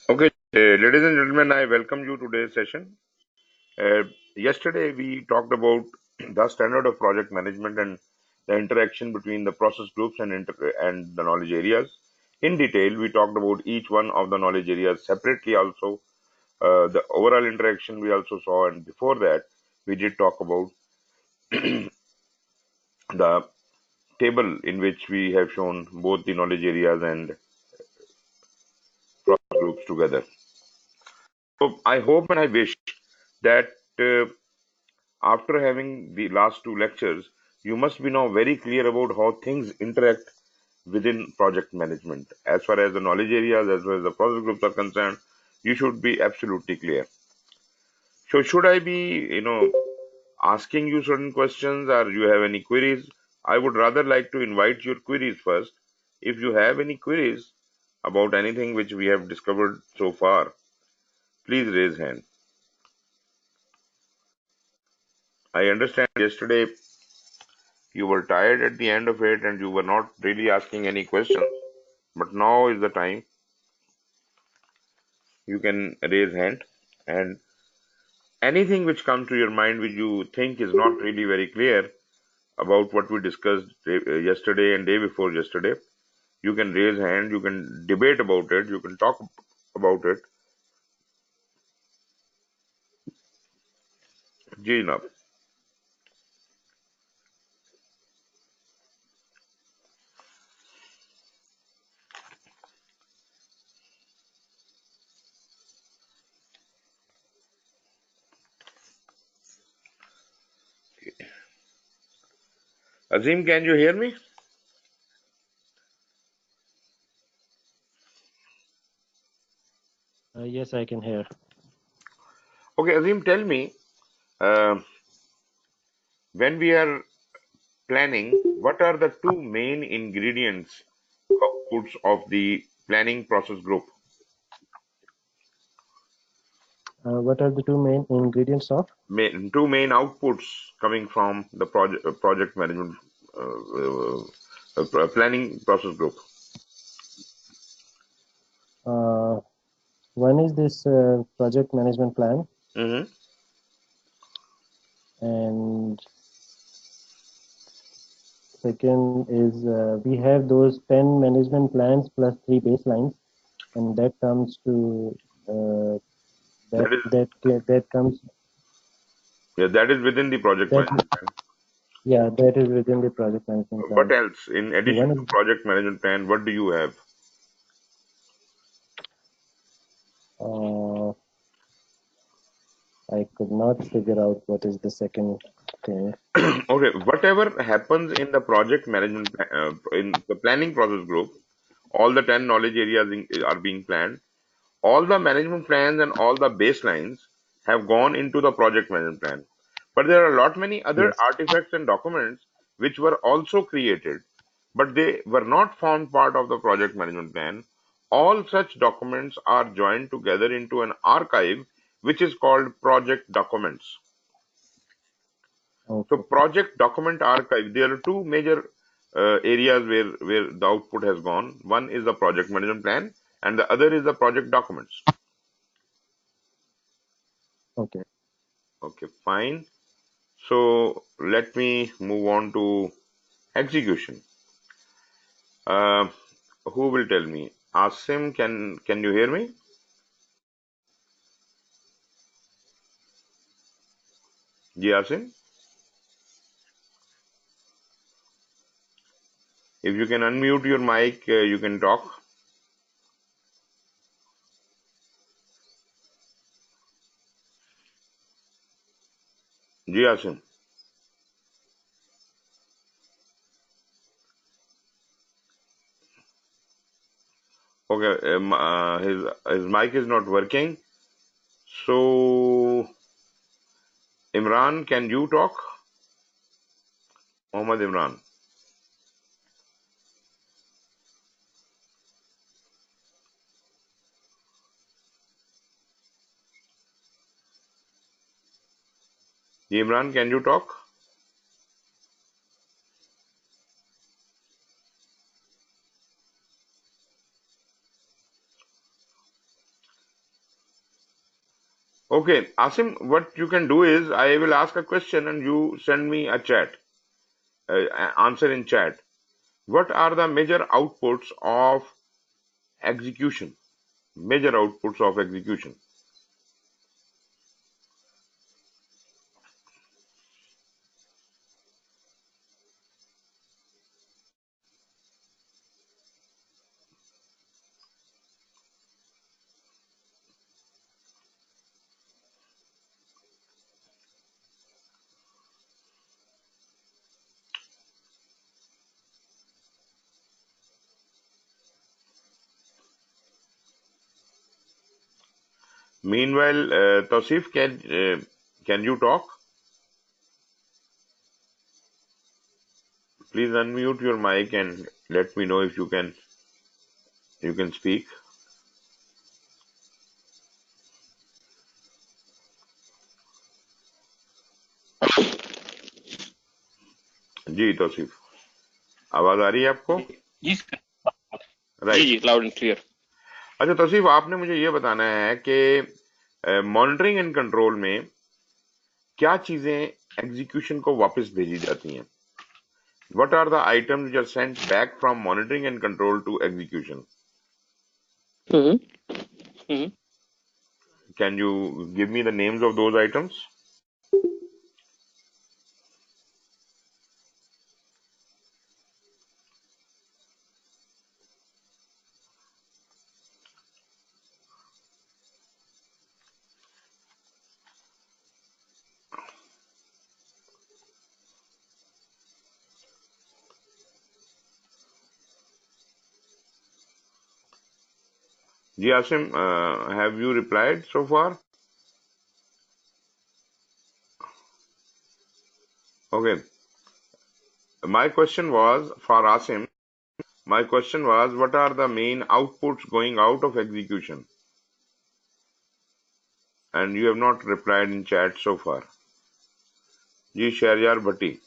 Okay, ladies and gentlemen, I welcome you to today's session. Yesterday, we talked about the standard of project management and the interaction between the process groups and the knowledge areas. In detail, we talked about each one of the knowledge areas separately. Also, the overall interaction we also saw, and before that, we did talk about the table in which we have shown both the knowledge areas and process groups together. So, I hope and I wish that. After having the last two lectures, you must be now very clear about how things interact within project management. As far as the knowledge areas, as well as the process groups are concerned, you should be absolutely clear. So, should I be, asking you certain questions or you have any queries? I would rather like to invite your queries first. If you have any queries about anything which we have discovered so far, please raise hand. I understand yesterday you were tired at the end of it and you were not really asking any questions. But now is the time you can raise hand, and anything which comes to your mind which you think is not really very clear about what we discussed yesterday and day before yesterday, you can raise hand, you can debate about it, you can talk about it. Ji Janab. Azim, can you hear me? Yes, I can hear. Okay, Azim, tell me, uh, when we are planning, what are the two main ingredients outputs of the planning process group? What are the two main ingredients of? Two main outputs coming from the project management planning process group. Uh, One is this project management plan, Mm-hmm. and second is we have those 10 management plans plus 3 baselines, and that comes to That is that comes that is within the project that management plan. that is within the project management What plan. else in So addition one to is project management plan? What do you have? I could not figure out what is the second thing. Okay, whatever happens in the project management in the planning process group, all the 10 knowledge areas are being planned. All the management plans and all the baselines have gone into the project management plan. But there are a lot many other Yes. artifacts and documents which were also created, but they were not formed part of the project management plan. All such documents are joined together into an archive which is called project documents. So Okay. project document archive, there are two major areas where the output has gone. One is the project management plan and the other is the project documents. Okay. Okay, fine. So let me move on to execution. Uh, who will tell me? Asim, can you hear me? Ji Asim, if you can unmute your mic, you can talk. Ji Asim. Okay, his mic is not working. So Imran, can you talk? Mohammed Imran. Ji Imran, can you talk? Okay, Asim, what you can do is I will ask a question and you send me a chat, answer in chat. What are the major outputs of execution? Major outputs of execution. Meanwhile, Tausif, can you talk? Please unmute your mic and let me know if you can speak. जी तौसीफ, आवाज आ रही है आपको? जी sir, जी right. जी loud and clear. अच्छा तौसीफ, आपने मुझे ये बताना है कि मॉनिटरिंग एंड कंट्रोल में क्या चीजें एग्जीक्यूशन को वापस भेजी जाती हैं? What are the items which are sent back from monitoring and control to execution? Can you give me the names of those items? Ji Asim, have you replied so far? Okay. My question was for Asim. My question was, what are the main outputs going out of execution? And you have not replied in chat so far. Ji Shahriyar Bhatti.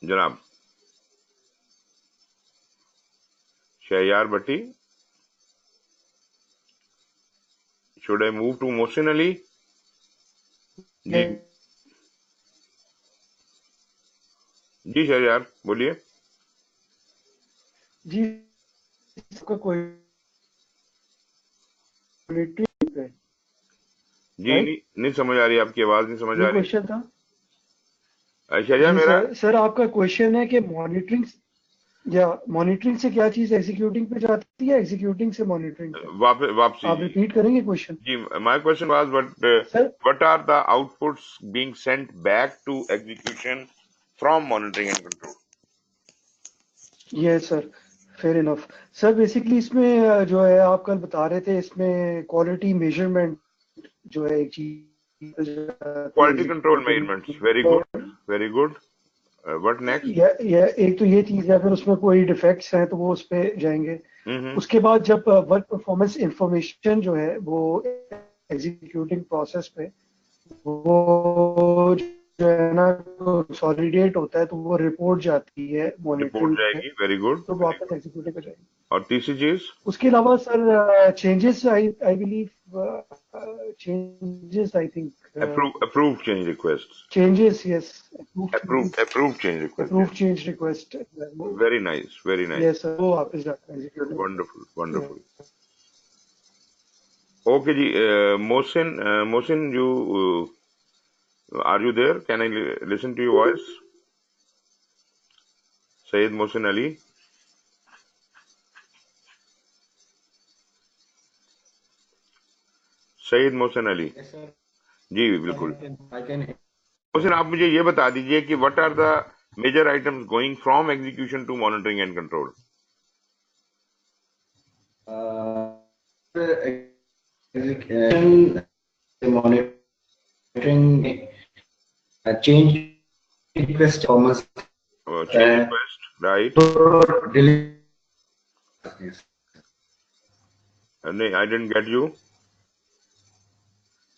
Janab. Shahriyar Bhatti. Should I move to Mohsin Ali? जी जी शहरयार बोलिए। जी इसका कोई पे जी right नहीं समझ आ रही, आपकी आवाज नहीं समझ ये आ रही। क्वेश्चन था शहरयार जी मेरा सर आपका क्वेश्चन है कि मॉनिटरिंग से क्या चीज एग्जीक्यूटिंग पे जाती है, एग्जीक्यूटिंग से मॉनिटरिंग पे। वापसी आप जी रिपीट करेंगे क्वेश्चन? जी my question was sir what are the outputs being sent back to execution from monitoring and control? ये sir fair enough. Sir basically इसमें जो है आप कल बता रहे थे, इसमें क्वालिटी मेजरमेंट जो है एक चीज Quality control executing measurements, very good, very good. What next? ये एक तो ये चीज है, फिर उसमें कोई डिफेक्ट्स हैं तो वो उस पे जाएंगे। उसके बाद जब वर्क परफॉर्मेंस इंफॉर्मेशन जो है वो एग्जीक्यूटिंग प्रोसेस पे वो जो है ना कंसोलिडेट होता है तो वो रिपोर्ट जाती है रिपोर्ट मॉनिटरिंग पे, जाएगी, वेरी गुड। तो वापस एग्जीक्यूटिव पे जाएगी। और तीसरी चीज उसके अलावा sir changes I believe changes I think approve change request, changes yes approve change request, approve change request very nice, very nice, yes sir, वो वापस जाता है एग्जीक्यूटिव। Wonderful wonderful. ओके जी, Mohsin you are you there? Can I listen to your voice? Sayyid Mohsin Ali. Sayyid Mohsin Ali. Yes, sir. जी बिल्कुल। I can. Mohsin, आप मुझे ये बता दीजिए कि what are the major items going from execution to monitoring and control? Execution, monitoring, change request performance, change request, right? नहीं, I didn't get you.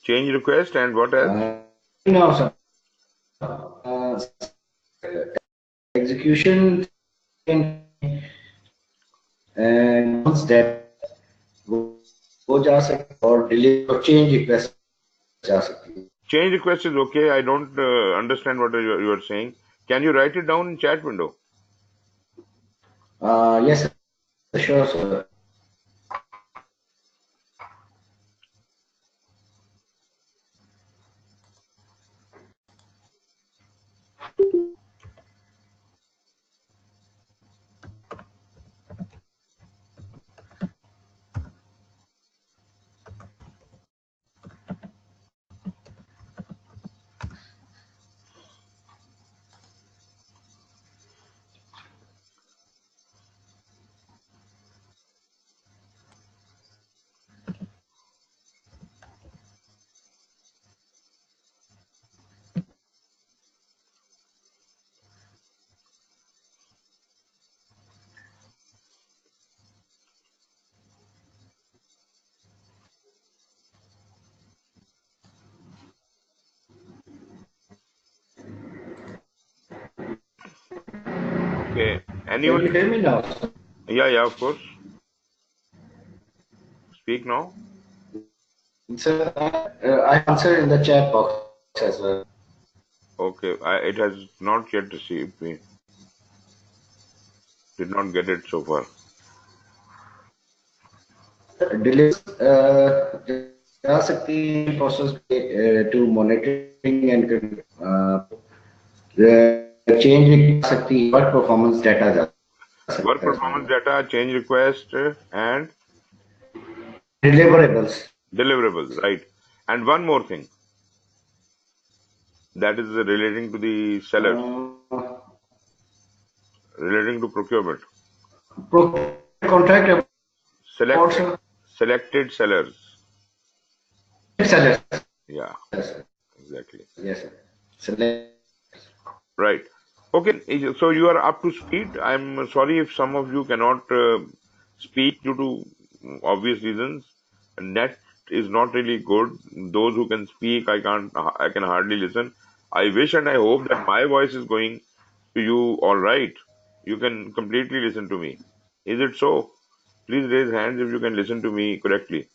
Change request and what else? no, sir. Execution and once that वो जा सकते और delete और change request जा सकती है. Change request is okay. I don't understand what you are saying. Can you write it down in chat window? Yes, sure, sir. Okay. Can you Anyone? hear me now? Yeah, of course. Speak now. Sir, I answered in the chat box as well. Okay. It has not yet received me. Did not get it so far. Delay जा सकती है process to monitoring and change जा सकती है work performance data जा Work सकता है performance data, change request, and deliverables. deliverables. Right. And one more thing. That is relating to the sellers, relating to procurement. Contract Selected sellers. sellers. Yeah, Yes, sir. exactly. Yes, sir. Select. Right. Okay. So you are up to speed. I'm sorry if some of you cannot speak due to obvious reasons. Net is not really good. Those who can speak, I can't. I can hardly listen. I wish and I hope that my voice is going to you all right. You can completely listen to me. Is it so? Please raise hands if you can listen to me correctly.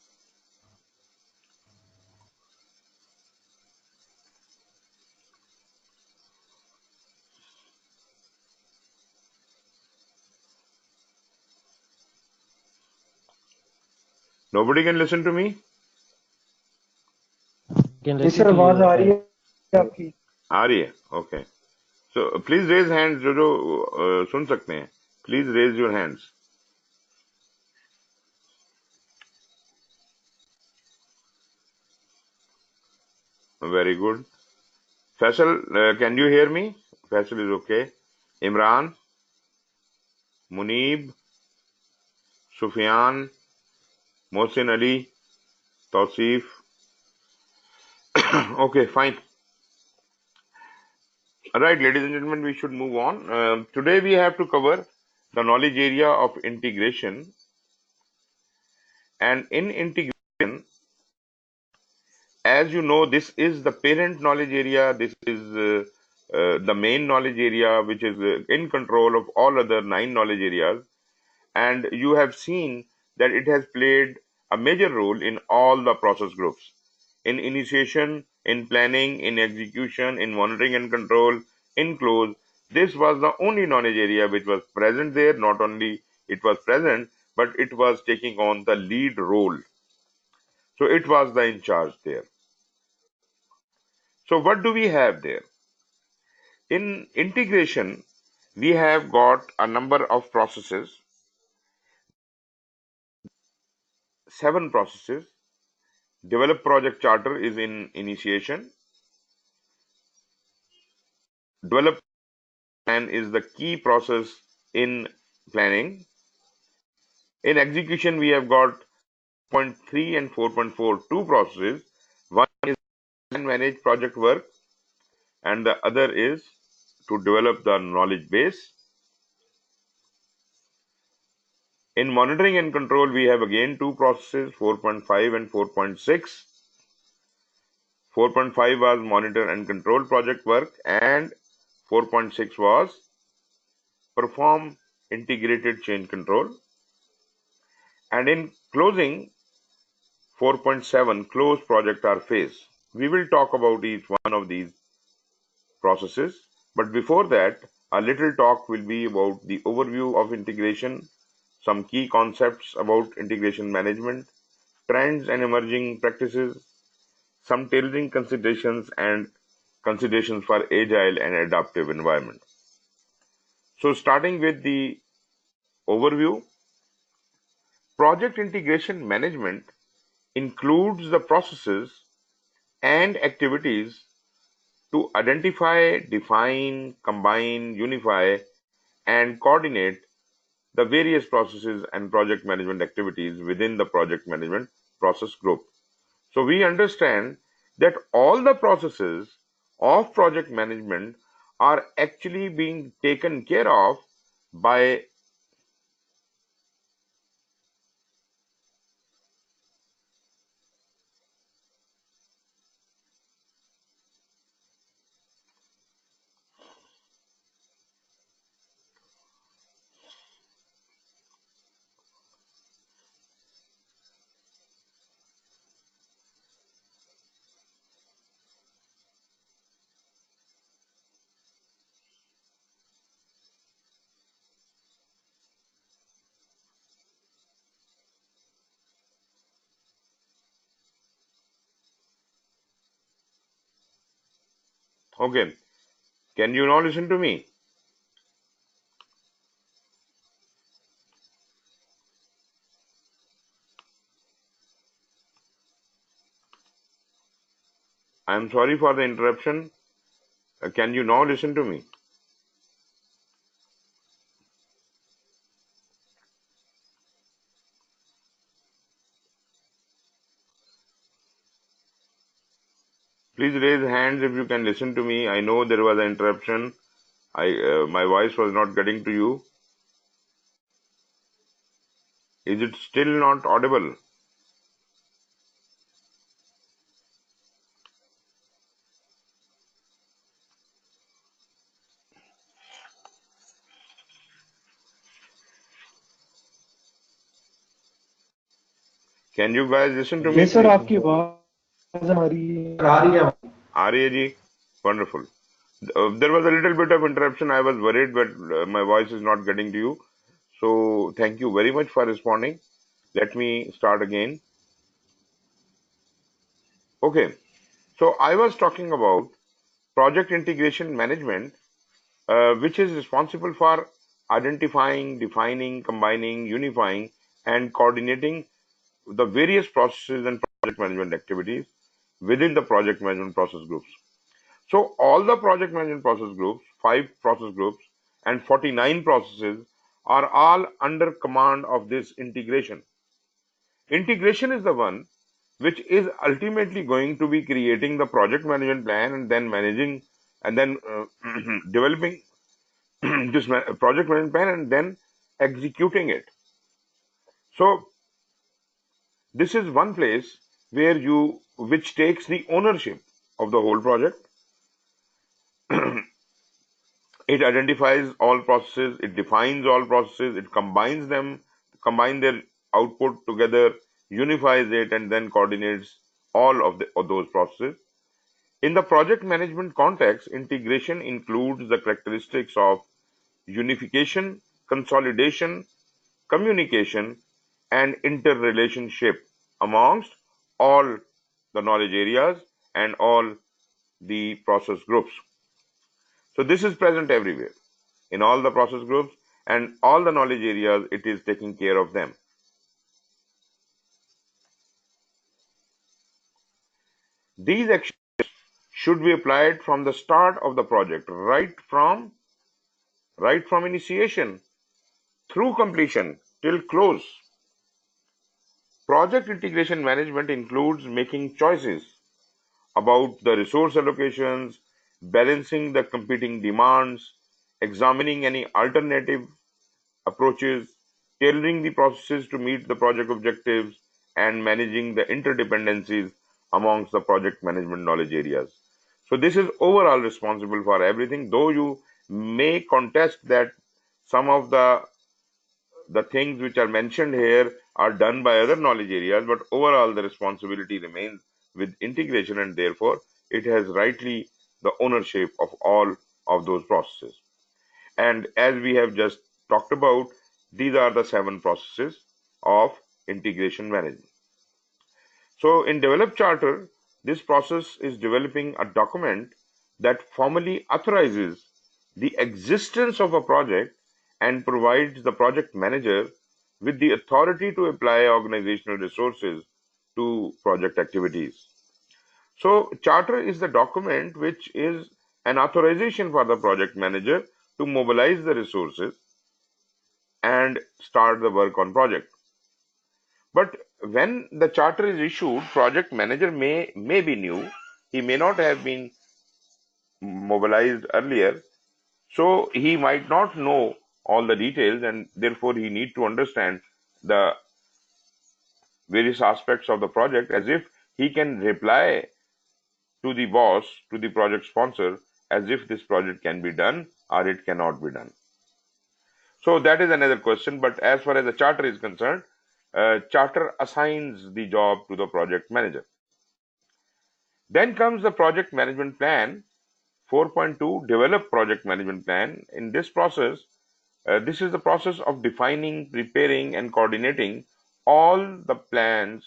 Nobody can listen to me? Can जी listen sir to आवाज you. आ रही है आपकी. आ रही है? Okay. So please raise hands जो सुन सकते हैं. Please raise your hands. Very good. Faisal, can you hear me? Faisal is okay. Imran, Muneeb, Sufyan, Mohsin Ali, Tausif. Okay, fine. All right, ladies and gentlemen, we should move on. Today we have to cover the knowledge area of integration. And in integration, as you know, this is the parent knowledge area. This is the main knowledge area, which is in control of all other 9 knowledge areas. And you have seen that it has played a major role in all the process groups, in initiation, in planning, in execution, in monitoring and control, in close. This was the only knowledge area which was present there. Not only it was present, but it was taking on the lead role. So it was the in charge there. So what do we have there? In integration, we have got a number of processes, 7 processes. Develop project charter is in initiation. Develop plan is the key process in planning. In execution, we have got 0.3 and 4.4, 2 processes. One is manage project work, and the other is to develop the knowledge base. In monitoring and control, we have again 2 processes, 4.5 and 4.6. 4.5 was monitor and control project work, and 4.6 was perform integrated change control. And in closing, 4.7 close project or phase. We will talk about each one of these processes, but before that, a little talk will be about the overview of integration, some key concepts about integration management, trends and emerging practices, some tailoring considerations and considerations for agile and adaptive environment. So starting with the overview, project integration management includes the processes and activities to identify, define, combine, unify, and coordinate the various processes and project management activities within the project management process group. So we understand that all the processes of project management are actually being taken care of by okay, can you now listen to me? I am sorry for the interruption. Can you now listen to me? Please raise hands if you can listen to me. I know there was an interruption. My voice was not getting to you. Is it still not audible? Can you guys listen to me? Yes, sir, आपकी आवाज आ रही है। आ रही है। Arya ji, wonderful. There was a little bit of interruption. I was worried, but my voice is not getting to you. So thank you very much for responding. Let me start again. Okay. So I was talking about project integration management, which is responsible for identifying, defining, combining, unifying, and coordinating the various processes and project management activities within the project management process groups. So all the project management process groups, 5 process groups and 49 processes are all under command of this integration. Integration is the one which is ultimately going to be creating the project management plan and then managing and then developing this project management plan and then executing it. So this is one place where which takes the ownership of the whole project. It identifies all processes, it defines all processes, it combines them, combine their output together, unifies it, and then coordinates all of those processes. In the project management context, integration includes the characteristics of unification, consolidation, communication, and interrelationship amongst all the knowledge areas and all the process groups. So this is present everywhere in all the process groups and all the knowledge areas. It is taking care of them. These actions should be applied from the start of the project, right from initiation through completion till close. Project integration management includes making choices about the resource allocations, balancing the competing demands, examining any alternative approaches, tailoring the processes to meet the project objectives, and managing the interdependencies amongst the project management knowledge areas. So this is overall responsible for everything, though you may contest that some of the the things which are mentioned here are done by other knowledge areas, but overall the responsibility remains with integration, and therefore it has rightly the ownership of all of those processes. And as we have just talked about, these are the 7 processes of integration management. So in develop charter, this process is developing a document that formally authorizes the existence of a project and provides the project manager with the authority to apply organizational resources to project activities. So charter is the document which is an authorization for the project manager to mobilize the resources and start the work on project. But when the charter is issued, project manager may be new. He may not have been mobilized earlier, so he might not know all the details, and therefore he need to understand the various aspects of the project as if he can reply to the boss, to the project sponsor, as if this project can be done or it cannot be done. So that is another question. But as far as the charter is concerned, charter assigns the job to the project manager. Then comes the project management plan. 4.2, develop project management plan. In this process, this is the process of defining, preparing, and coordinating all the plan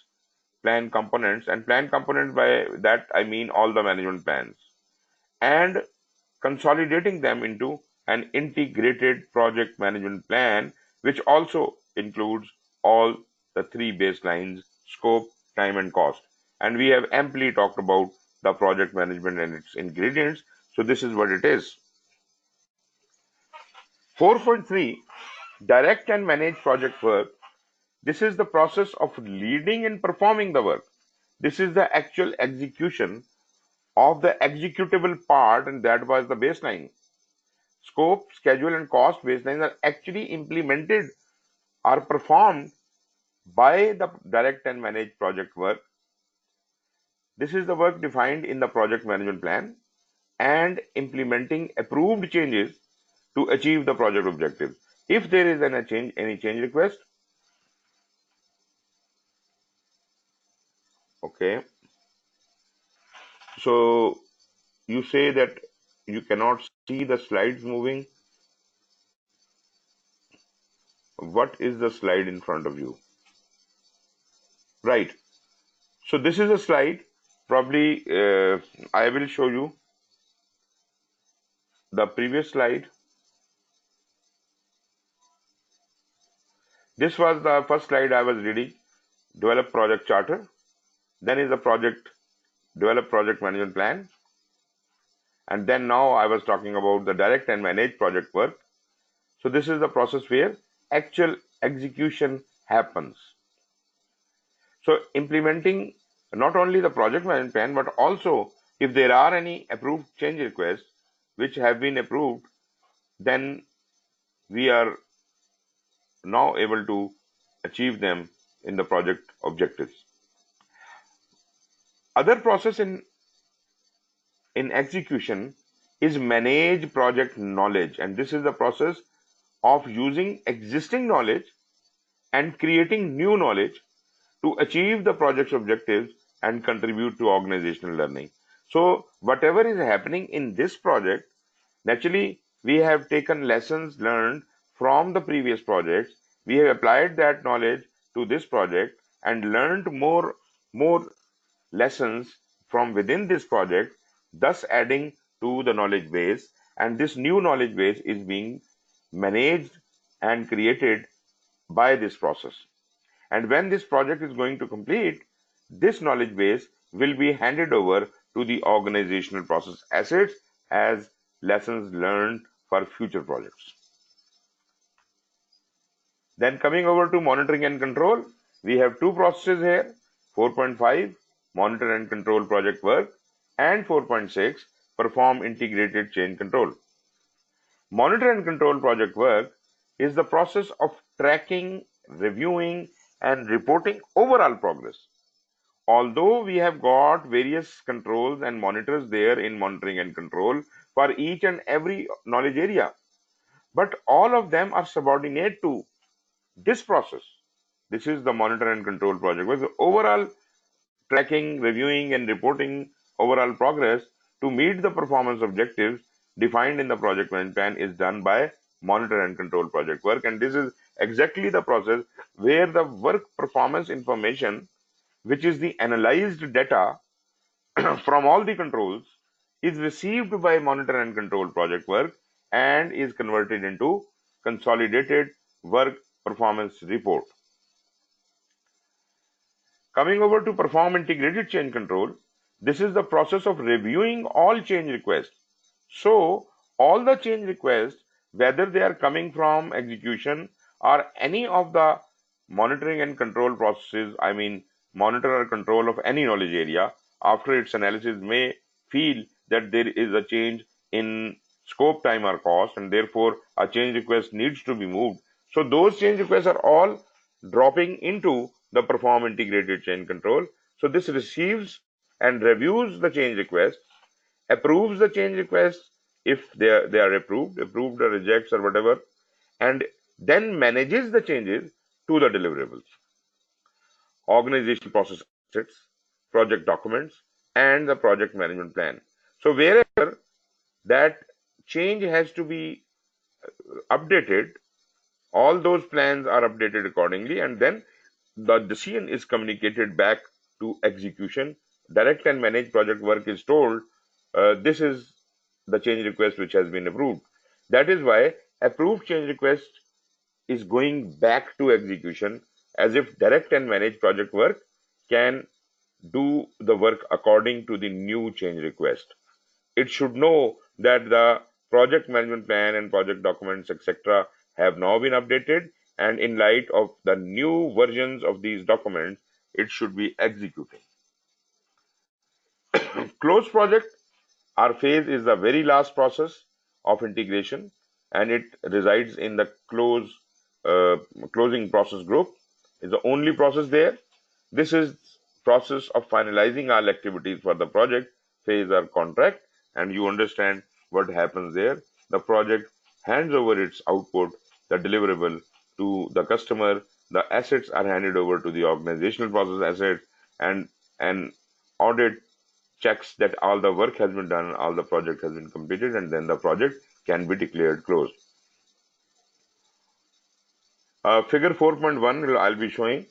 components, and plan components, by that I mean all the management plans, and consolidating them into an integrated project management plan, which also includes all the 3 baselines: scope, time, and cost. And we have amply talked about the project management and its ingredients, so this is what it is. 4.3, direct and manage project work. This is the process of leading and performing the work. This is the actual execution of the executable part, and that was the baseline. Scope, schedule, and cost baselines are actually implemented or performed by the direct and managed project work. This is the work defined in the project management plan and implementing approved changes to achieve the project objectives. If there is any change request, okay. So you say that you cannot see the slides moving. What is the slide in front of you? Right. So this is a slide. Probably I will show you the previous slide. This was the first slide I was reading. Develop project charter. Then is the develop project management plan. And then now I was talking about the direct and managed project work. So this is the process where actual execution happens. So implementing not only the project management plan, but also if there are any approved change requests which have been approved, then we are now able to achieve them in the project objectives. Other process in execution is manage project knowledge, and this is the process of using existing knowledge and creating new knowledge to achieve the project's objectives and contribute to organizational learning. So whatever is happening in this project, naturally we have taken lessons learned from the previous projects. We have applied that knowledge to this project and learned more lessons from within this project, thus adding to the knowledge base. And this new knowledge base is being managed and created by this process. And when this project is going to complete, this knowledge base will be handed over to the organizational process assets as lessons learned for future projects. Then coming over to monitoring and control, we have 2 processes here: 4.5, monitor and control project work, and 4.6, perform integrated change control. Monitor and control project work is the process of tracking, reviewing, and reporting overall progress. Although we have got various controls and monitors there in monitoring and control for each and every knowledge area, but all of them are subordinate to This process, this is the monitor and control project, where the overall tracking, reviewing, and reporting overall progress to meet the performance objectives defined in the project management plan is done by monitor and control project work. And this is exactly the process where the work performance information, which is the analyzed data from all the controls, is received by monitor and control project work and is converted into consolidated work performance report. Coming over to perform integrated change control, this is the process of reviewing all change requests. So all the change requests, whether they are coming from execution or any of the monitoring and control processes, I mean monitor or control of any knowledge area, after its analysis may feel that there is a change in scope, time or cost, and therefore a change request needs to be moved. So those change requests are all dropping into the perform integrated change control. So this receives and reviews the change request, approves the change request if they are approved or rejects or whatever, and then manages the changes to the deliverables, organizational process assets, project documents, and the project management plan. So wherever that change has to be updated, all those plans are updated accordingly, and then the decision is communicated back to execution. Direct and manage project work is told, this is the change request which has been approved. That is why approved change request is going back to execution, as if direct and manage project work can do the work according to the new change request. It should know that the project management plan and project documents, etc., have now been updated, and in light of the new versions of these documents, it should be executing. Close project, our phase is the very last process of integration, and it resides in the closing process group. Is the only process there. This is process of finalizing all activities for the project phase or contract, and you understand what happens there. The project hands over its output, the deliverable, to the customer. The assets are handed over to the organizational process assets, and an audit checks that all the work has been done, all the project has been completed, and then the project can be declared closed. Figure 4.1 I'll be showing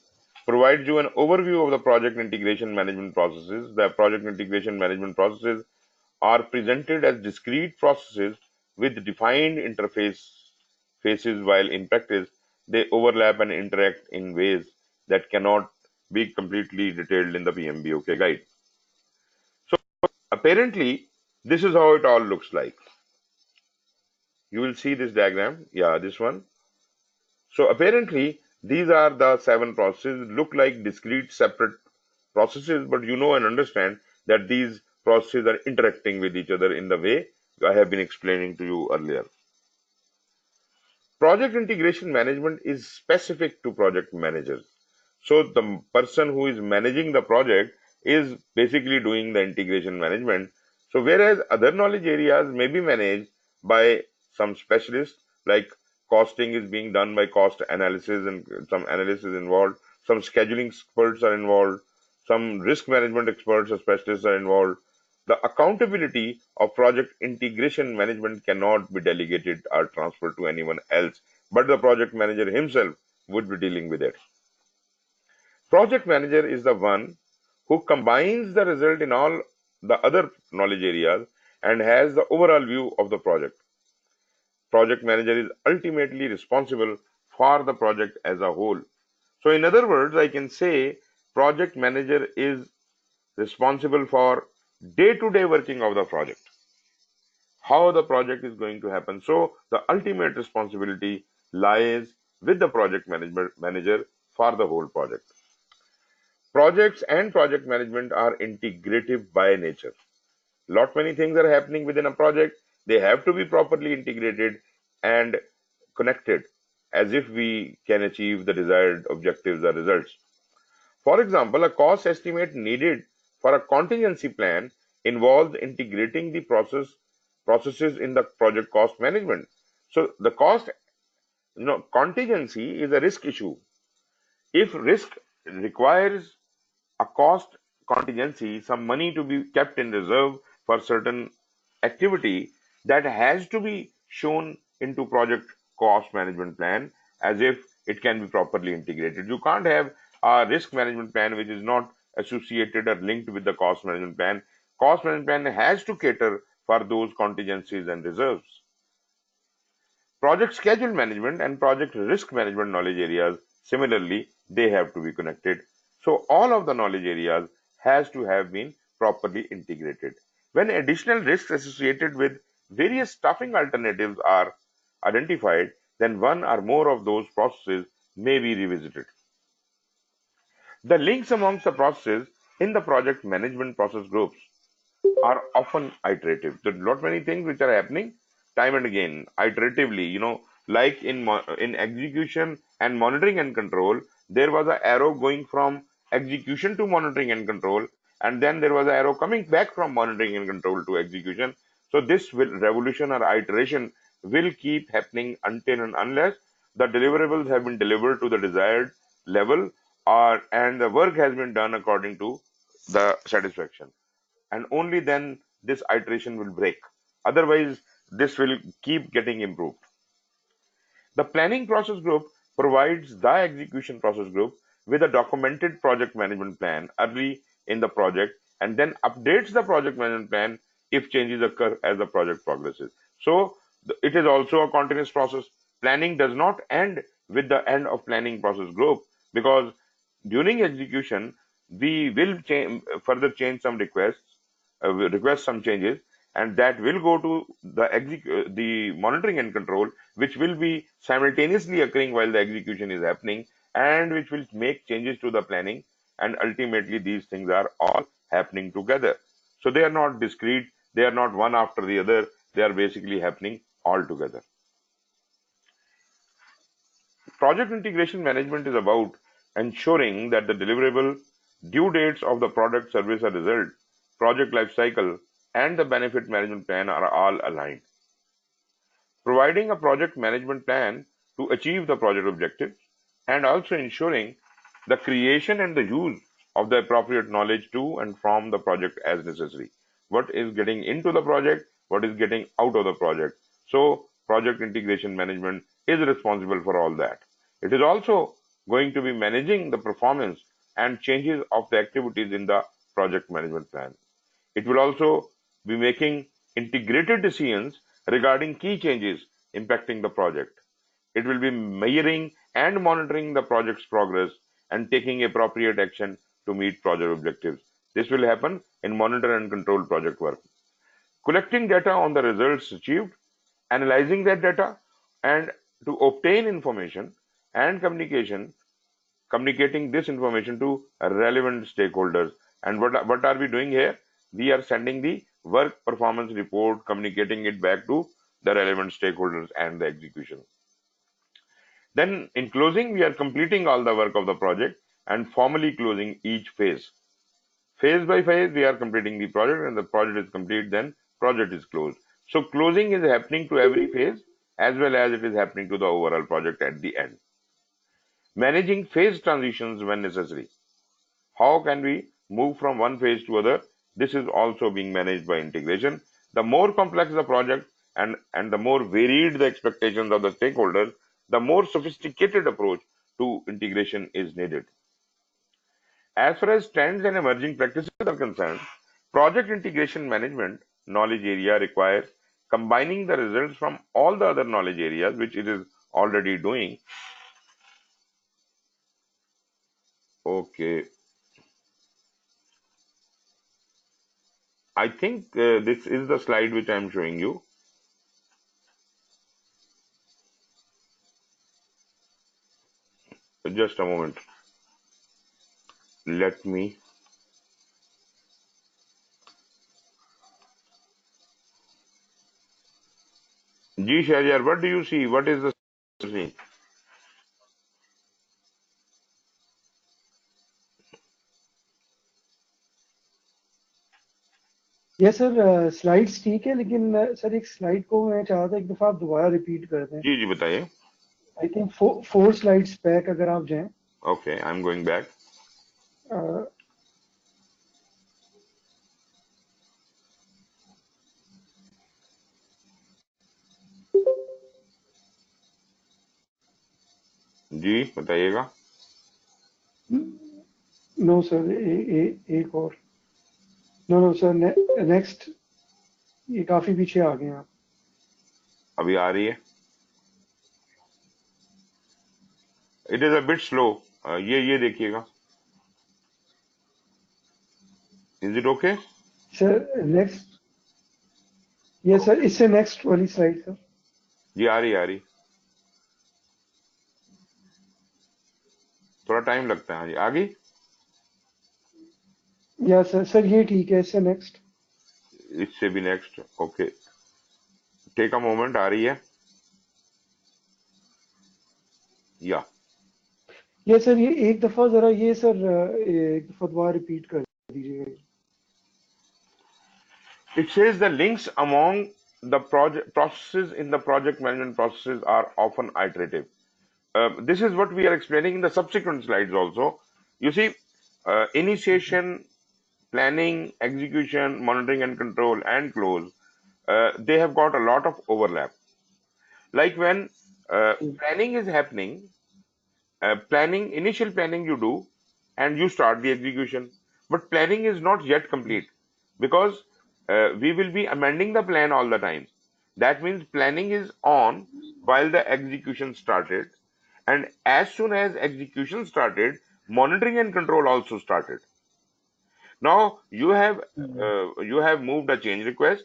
provides you an overview of the project integration management processes. The project integration management processes are presented as discrete processes with defined interfaces, while in practice they overlap and interact in ways that cannot be completely detailed in the PMBOK guide. So apparently this is how it all looks like. You will see this diagram. Yeah, this one. So apparently these are the 7 processes, look like discrete separate processes, but you know and understand that these processes are interacting with each other in the way I have been explaining to you earlier. Project integration management is specific to project managers. So the person who is managing the project is basically doing the integration management. So whereas other knowledge areas may be managed by some specialists, like costing is being done by cost analysis and some analysis involved, some scheduling experts are involved, some risk management experts or specialists are involved. The accountability of project integration management cannot be delegated or transferred to anyone else, but the project manager himself would be dealing with it. Project manager is the one who combines the result in all the other knowledge areas and has the overall view of the project. Project manager is ultimately responsible for the project as a whole. So in other words, I can say project manager is responsible for day-to-day working of the project, how the project is going to happen. So the ultimate responsibility lies with the project manager for the whole project. Projects and project management are integrative by nature. Lot many things are happening within a project. They have to be properly integrated and connected as if we can achieve the desired objectives or results. For example, a cost estimate needed for a contingency plan involves integrating the processes in the project cost management. So the cost No, contingency is a risk issue. If risk requires a cost contingency, some money to be kept in reserve for certain activity, that has to be shown into project cost management plan as if it can be properly integrated. You can't have a risk management plan which is not associated or linked with the cost management plan. Cost management plan has to cater for those contingencies and reserves. Project schedule management and project risk management knowledge areas, similarly, they have to be connected. So all of the knowledge areas has to have been properly integrated. When additional risks associated with various staffing alternatives are identified, then one or more of those processes may be revisited. The links amongst the processes in the project management process groups are often iterative. There are not many things which are happening time and again, iteratively. Like in execution and monitoring and control, there was an arrow going from execution to monitoring and control, and then there was an arrow coming back from monitoring and control to execution. So this revolution or iteration will keep happening until and unless the deliverables have been delivered to the desired level, and the work has been done according to the satisfaction, and only then this iteration will break. Otherwise, this will keep getting improved. The planning process group provides the execution process group with a documented project management plan early in the project, and then updates the project management plan if changes occur as the project progresses. So it is also a continuous process. Planning does not end with the end of planning process group, because during execution we will further change some request some changes, and that will go to the monitoring and control, which will be simultaneously occurring while the execution is happening, and which will make changes to the planning, and ultimately these things are all happening together. So they are not discrete, they are not one after the other, they are basically happening all together. Project integration management is about ensuring that the deliverable, due dates of the product, service, or result, project life cycle, and the benefit management plan are all aligned. Providing a project management plan to achieve the project objectives, and also ensuring the creation and the use of the appropriate knowledge to and from the project as necessary. What is getting into the project, what is getting out of the project. So project integration management is responsible for all that. It is also going to be managing the performance and changes of the activities in the project management plan. It will also be making integrated decisions regarding key changes impacting the project. It will be measuring and monitoring the project's progress and taking appropriate action to meet project objectives. This will happen in monitor and control project work. Collecting data on the results achieved, analyzing that data, and to obtain information and communicating this information to relevant stakeholders. And what are we doing here? We are sending the work performance report, communicating it back to the relevant stakeholders and the execution. Then in closing, we are completing all the work of the project and formally closing each phase. Phase by phase, we are completing the project, and the project is complete, then project is closed. So closing is happening to every phase as well as it is happening to the overall project at the end. Managing phase transitions when necessary. How can we move from one phase to other? This is also being managed by integration. The more complex the project and the more varied the expectations of the stakeholders, the more sophisticated approach to integration is needed. As far as trends and emerging practices are concerned, project integration management knowledge area requires combining the results from all the other knowledge areas, which it is already doing. Okay. I think this is the slide which I am showing you. Just a moment. Let me. Ji Shahryar, what do you see? What is the screen? Yes sir slides ठीक है लेकिन sir एक slide को मैं चाहता था एक दफा आप दोबारा रिपीट कर दें जी जी बताइए. I think four slides back अगर आप जाएं. Okay, I'm going back. जी बताइएगा. No sir, एक और. No sir, next. ये काफी पीछे आ गए आप. अभी आ रही है. It is a bit slow. ये देखिएगा. Is it okay? Sir, next. Yes sir, इससे next वाली slide sir. जी आ रही. थोड़ा टाइम लगता है. हाँ जी आ गई. Yeah sir, ये ठीक है. इससे next. इससे भी next. Okay, take a moment. आ रही है. या ये सर ये एक दफा जरा ये सर एक दफा दोबारा रिपीट कर दीजिएगा. it says the links among the project processes in the project management processes are often iterative. This is what we are explaining in the subsequent slides also. You see, initiation, planning, execution, monitoring and control, and close, they have got a lot of overlap. Like when planning is happening, initial planning you do, and you start the execution. But planning is not yet complete because we will be amending the plan all the time. That means planning is on while the execution started, and as soon as execution started, monitoring and control also started. Now you have moved a change request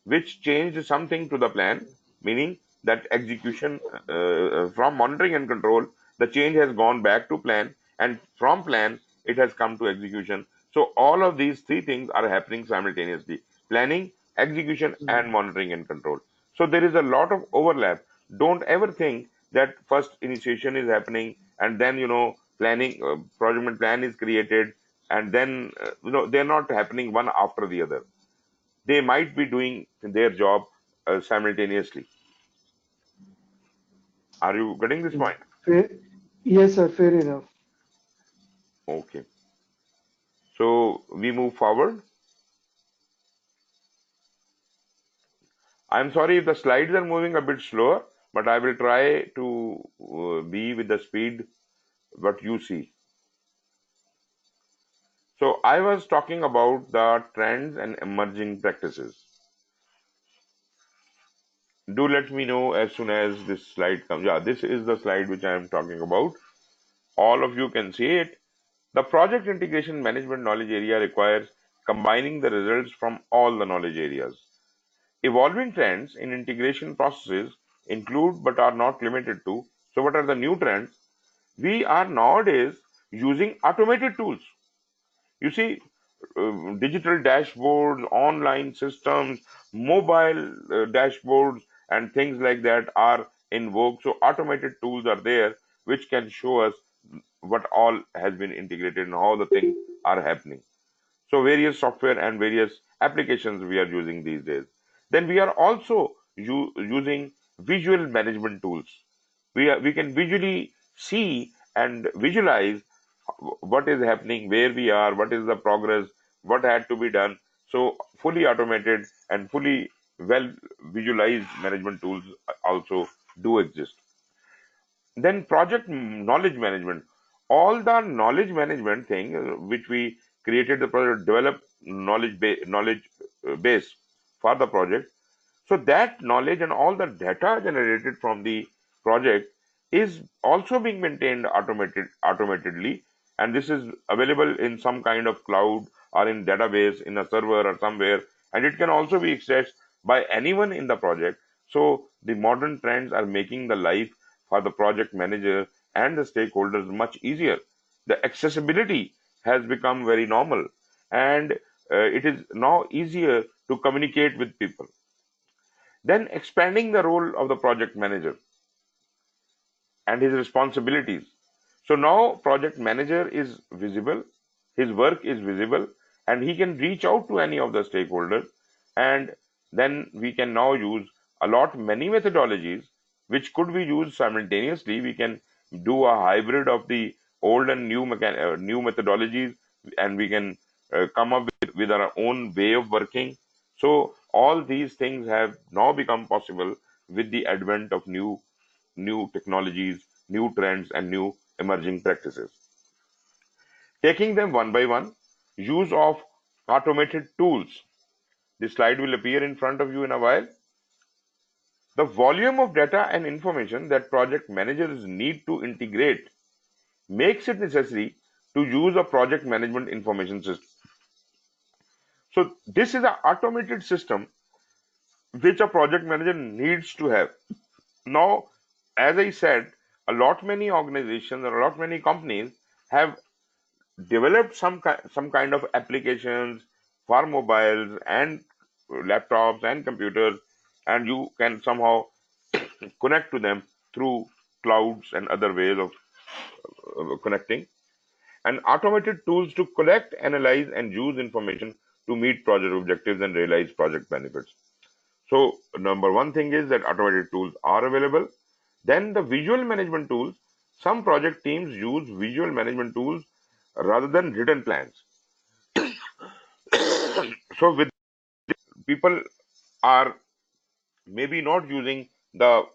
which changed something to the plan, meaning that execution from monitoring and control, the change has gone back to plan, and from plan it has come to execution. So all of these three things are happening simultaneously: planning, execution, and monitoring and control. So there is a lot of overlap. Don't ever think that first initiation is happening and then planning project plan is created and then they're not happening one after the other. They might be doing their job simultaneously. Are you getting this point? Yes sir, fair enough. Okay. So we move forward. I'm sorry if the slides are moving a bit slower, but I will try to be with the speed what you see. So I was talking about the trends and emerging practices. Do let me know as soon as this slide comes. Yeah, this is the slide which I am talking about. All of you can see it. The project integration management knowledge area requires combining the results from all the knowledge areas. Evolving trends in integration processes include but are not limited to. So what are the new trends? We are nowadays using automated tools. You see, digital dashboards, online systems, mobile dashboards, and things like that are in vogue. So automated tools are there which can show us what all has been integrated and how the things are happening. So various software and various applications we are using these days. Then we are also using visual management tools. We can visually see and visualize what is happening, where we are, what is the progress, what had to be done. So fully automated and fully well visualized management tools also do exist. Then project knowledge management. All the knowledge management thing which we created the project, develop knowledge base for the project. So that knowledge and all the data generated from the project is also being maintained automatically, and this is available in some kind of cloud or in database in a server or somewhere, and it can also be accessed by anyone in the project. So the modern trends are making the life for the project manager and the stakeholders much easier. The accessibility has become very normal, and it is now easier to communicate with people. Then expanding the role of the project manager and his responsibilities. So now project manager is visible, his work is visible, and he can reach out to any of the stakeholders. And then we can now use many methodologies which could be used simultaneously. We can do a hybrid of the old and new methodologies, and we can come up with our own way of working. So all these things have now become possible with the advent of new technologies, new trends, and new emerging practices. Taking them one by one, use of automated tools. The slide will appear in front of you in a while. The volume of data and information that project managers need to integrate makes it necessary to use a project management information system. So this is an automated system which a project manager needs to have. Now, as I said, a lot many organizations or a lot many companies have developed some kind of applications for mobiles and laptops and computers, and you can somehow connect to them through clouds and other ways of connecting, and automated tools to collect, analyze, and use information to meet project objectives and realize project benefits. So number one thing is that automated tools are available. Then the visual management tools. Some project teams use visual management tools rather than written plans. So with people are maybe not using the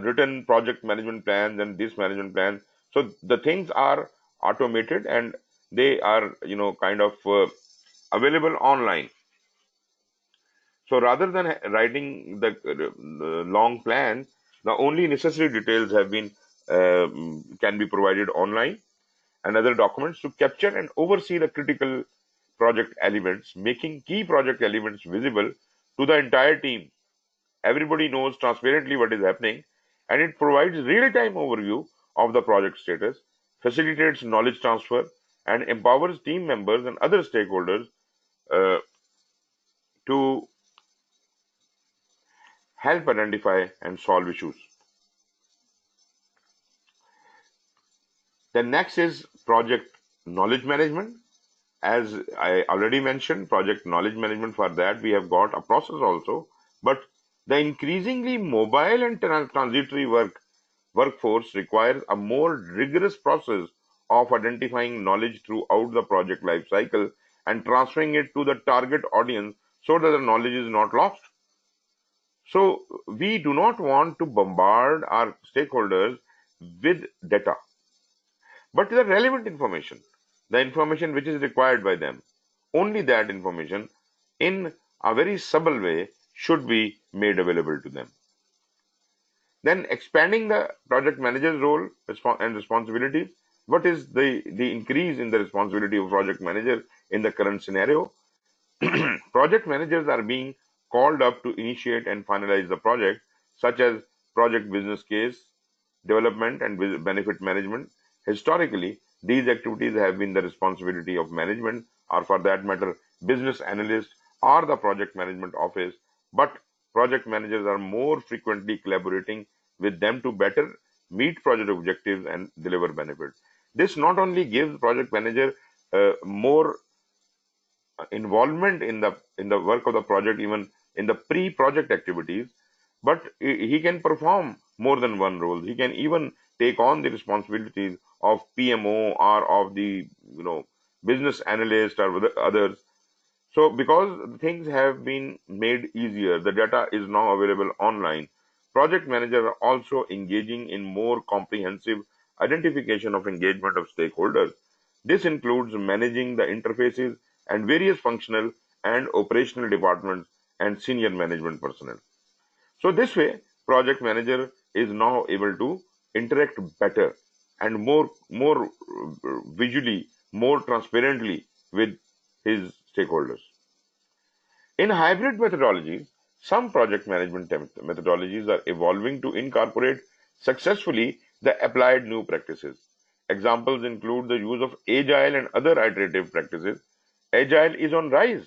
written project management plans and this management plan. So the things are automated and they are kind of available online. So rather than writing the long plan, the only necessary details have been can be provided online, and other documents to capture and oversee the critical project elements, making key project elements visible to the entire team. Everybody knows transparently what is happening, and it provides real-time overview of the project status, facilitates knowledge transfer, and empowers team members and other stakeholders uh, to help identify and solve issues. The next is project knowledge management. As I already mentioned, project knowledge management, for that we have got a process also, but the increasingly mobile and transitory workforce requires a more rigorous process of identifying knowledge throughout the project life cycle and transferring it to the target audience so that the knowledge is not lost. So we do not want to bombard our stakeholders with data, but the relevant information, the information which is required by them. Only that information in a very subtle way should be made available to them. Then expanding the project manager's role and responsibilities. What is the increase in the responsibility of project manager in the current scenario? Project managers are being called up to initiate and finalize the project, such as project business case, development, and benefit management. Historically, these activities have been the responsibility of management, or for that matter, business analyst or the project management office, but project managers are more frequently collaborating with them to better meet project objectives and deliver benefits. This not only gives project manager more involvement in the work of the project, even in the pre-project activities, but he can perform more than one role. He can even take on the responsibilities of PMO or of the business analyst or others. So because things have been made easier, the data is now available online. Project managers are also engaging in more comprehensive identification of engagement of stakeholders. This includes managing the interfaces and various functional and operational departments and senior management personnel. So this way, project manager is now able to interact better and more visually, more transparently with his stakeholders. In hybrid methodologies, some project management methodologies are evolving to incorporate successfully the applied new practices. Examples include the use of AGILE and other iterative practices. AGILE is on rise.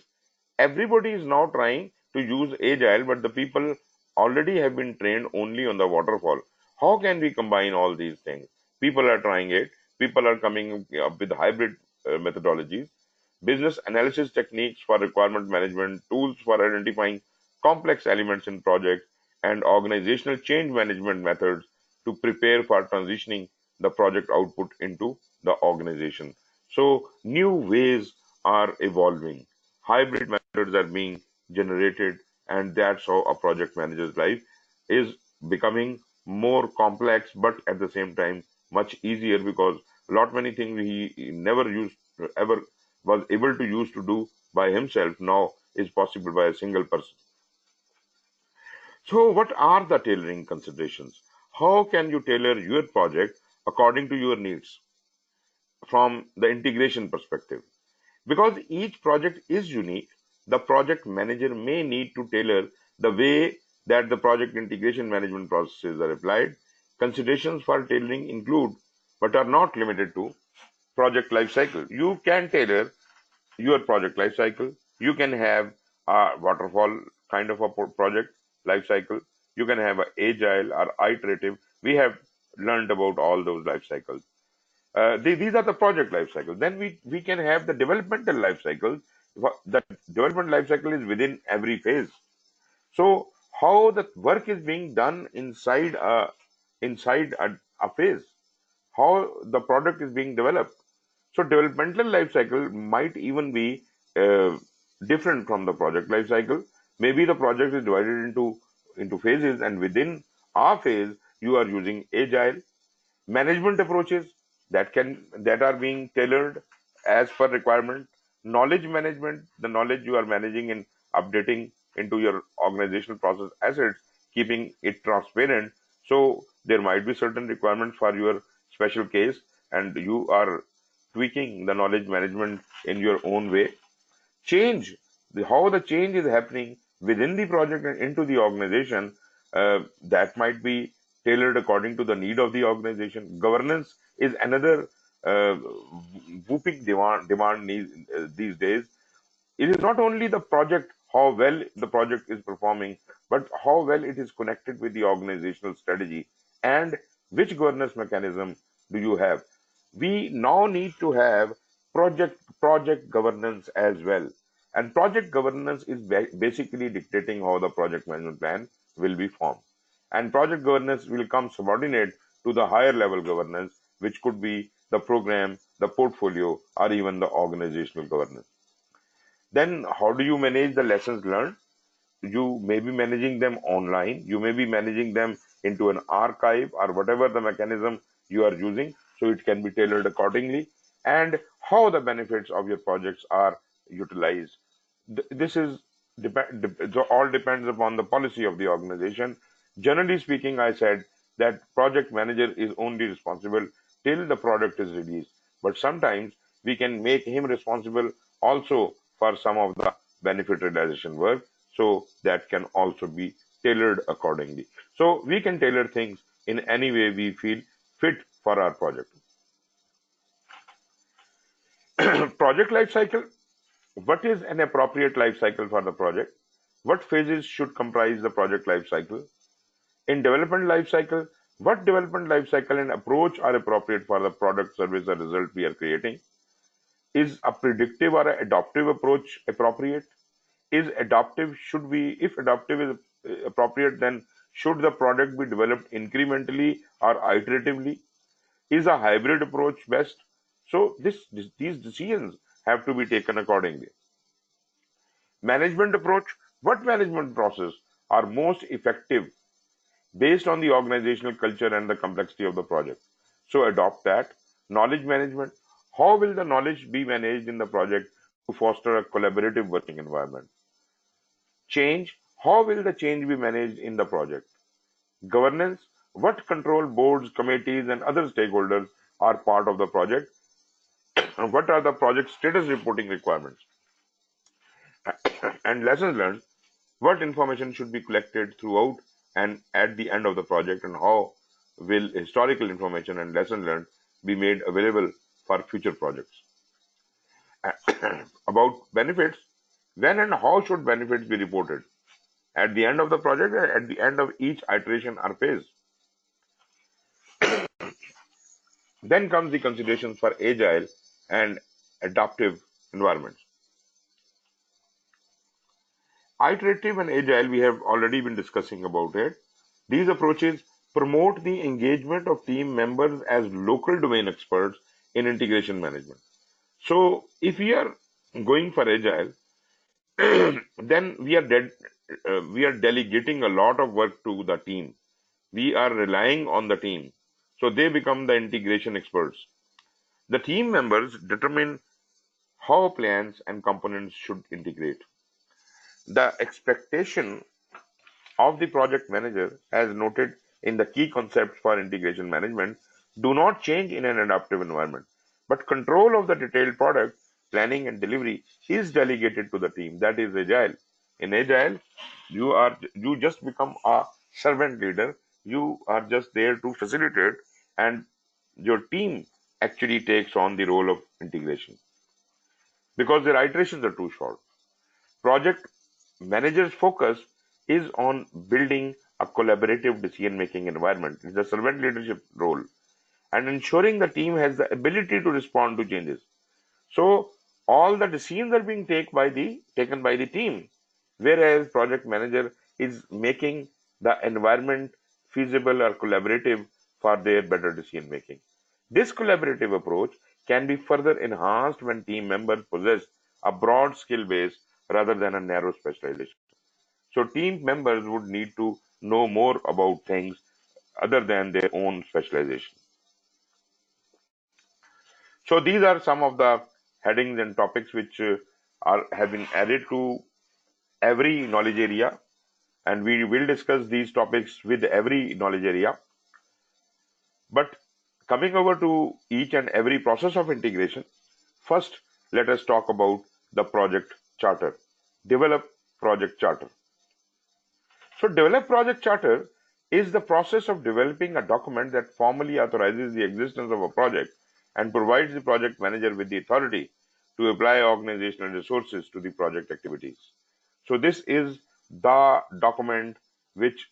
Everybody is now trying to use Agile, but the people already have been trained only on the waterfall. How can we combine all these things? People are trying it. People are coming up with hybrid methodologies, business analysis techniques for requirement management, tools for identifying complex elements in projects, and organizational change management methods to prepare for transitioning the project output into the organization. So new ways are evolving. Hybrid methods are being generated, and that's how a project manager's life is becoming more complex, but at the same time much easier, because lot many things he never used ever was able to use to do by himself now is possible by a single person. So, what are the tailoring considerations? How can you tailor your project according to your needs from the integration perspective? Because each project is unique, the project manager may need to tailor the way that the project integration management processes are applied. Considerations for tailoring include, but are not limited to, project life cycle. You can tailor your project life cycle. You can have a waterfall kind of a project life cycle. You can have a agile or iterative. We have learned about all those life cycles. These are the project life cycles. Then we can have the developmental life cycles. The development life cycle is within every phase. So how the work is being done inside a phase, how the product is being developed. So developmental life cycle might even be uh, different from the project life cycle. Maybe the project is divided into phases, and within our phase, you are using agile management approaches that are being tailored as per requirement. Knowledge management, the knowledge you are managing and updating into your organizational process assets, keeping it transparent. So there might be certain requirements for your special case, and you are tweaking the knowledge management in your own way. Change, how the change is happening within the project and into the organization, that might be tailored according to the need of the organization. Governance is another uh, whooping demand these days. It is not only the project, how well the project is performing, but how well it is connected with the organizational strategy, and which governance mechanism do you have. We now need to have project governance as well. And project governance is basically dictating how the project management plan will be formed. And project governance will come subordinate to the higher level governance, which could be the program, the portfolio, or even the organizational governance. Then how do you manage the lessons learned? You may be managing them online, you may be managing them into an archive or whatever the mechanism you are using, so it can be tailored accordingly. And how the benefits of your projects are utilized. This is all depends upon the policy of the organization. Generally speaking, I said that project manager is only responsible till the product is released, but sometimes we can make him responsible also for some of the benefit realization work, so that can also be tailored accordingly. So we can tailor things in any way we feel fit for our project. Project life cycle. What is an appropriate life cycle for the project? What phases should comprise the project life cycle? In development life cycle, what development life cycle and approach are appropriate for the product, service, or result we are creating? Is a predictive or an adaptive approach appropriate? Is adaptive, should we, if adaptive is appropriate, then should the product be developed incrementally or iteratively? Is a hybrid approach best? So these decisions have to be taken accordingly. Management approach. What management process are most effective based on the organizational culture and the complexity of the project? So adopt that. Knowledge management. How will the knowledge be managed in the project to foster a collaborative working environment? Change. How will the change be managed in the project? Governance. What control boards, committees, and other stakeholders are part of the project? And what are the project status reporting requirements? And lessons learned. What information should be collected throughout and at the end of the project, and how will historical information and lesson learned be made available for future projects? About benefits, when and how should benefits be reported? At the end of the project or at the end of each iteration or phase? Then comes the considerations for agile and adaptive environments. Iterative and agile, we have already been discussing about it. These approaches promote the engagement of team members as local domain experts in integration management. So if we are going for agile, then we are delegating a lot of work to the team. We are relying on the team. So they become the integration experts. The team members determine how plans and components should integrate. The expectation of the project manager, as noted in the key concepts for integration management, do not change in an adaptive environment, but control of the detailed product planning and delivery is delegated to the team. That is agile. In agile, you just become a servant leader. You are just there to facilitate, and your team actually takes on the role of integration because their iterations are too short. Project manager's focus is on building a collaborative decision-making environment. It's a servant leadership role and ensuring the team has the ability to respond to changes. So all the decisions are being taken by the team, whereas project manager is making the environment feasible or collaborative for their better decision making. This collaborative approach can be further enhanced when team members possess a broad skill base rather than a narrow specialization. So team members would need to know more about things other than their own specialization. So these are some of the headings and topics which have been added to every knowledge area, and we will discuss these topics with every knowledge area. But coming over to each and every process of integration, first let us talk about the project charter. Develop project charter. So develop project charter is the process of developing a document that formally authorizes the existence of a project and provides the project manager with the authority to apply organizational resources to the project activities. So this is the document which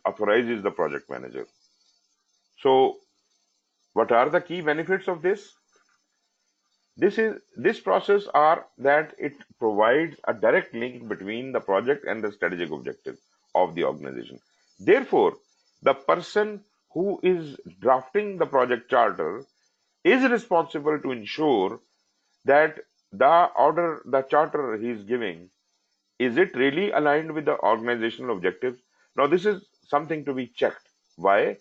authorizes the project manager. So what are the key benefits of this? This process are that it provides a direct link between the project and the strategic objective of the organization. Therefore, the person who is drafting the project charter is responsible to ensure that the charter he is giving, is it really aligned with the organizational objectives? Now, this is something to be checked. Why?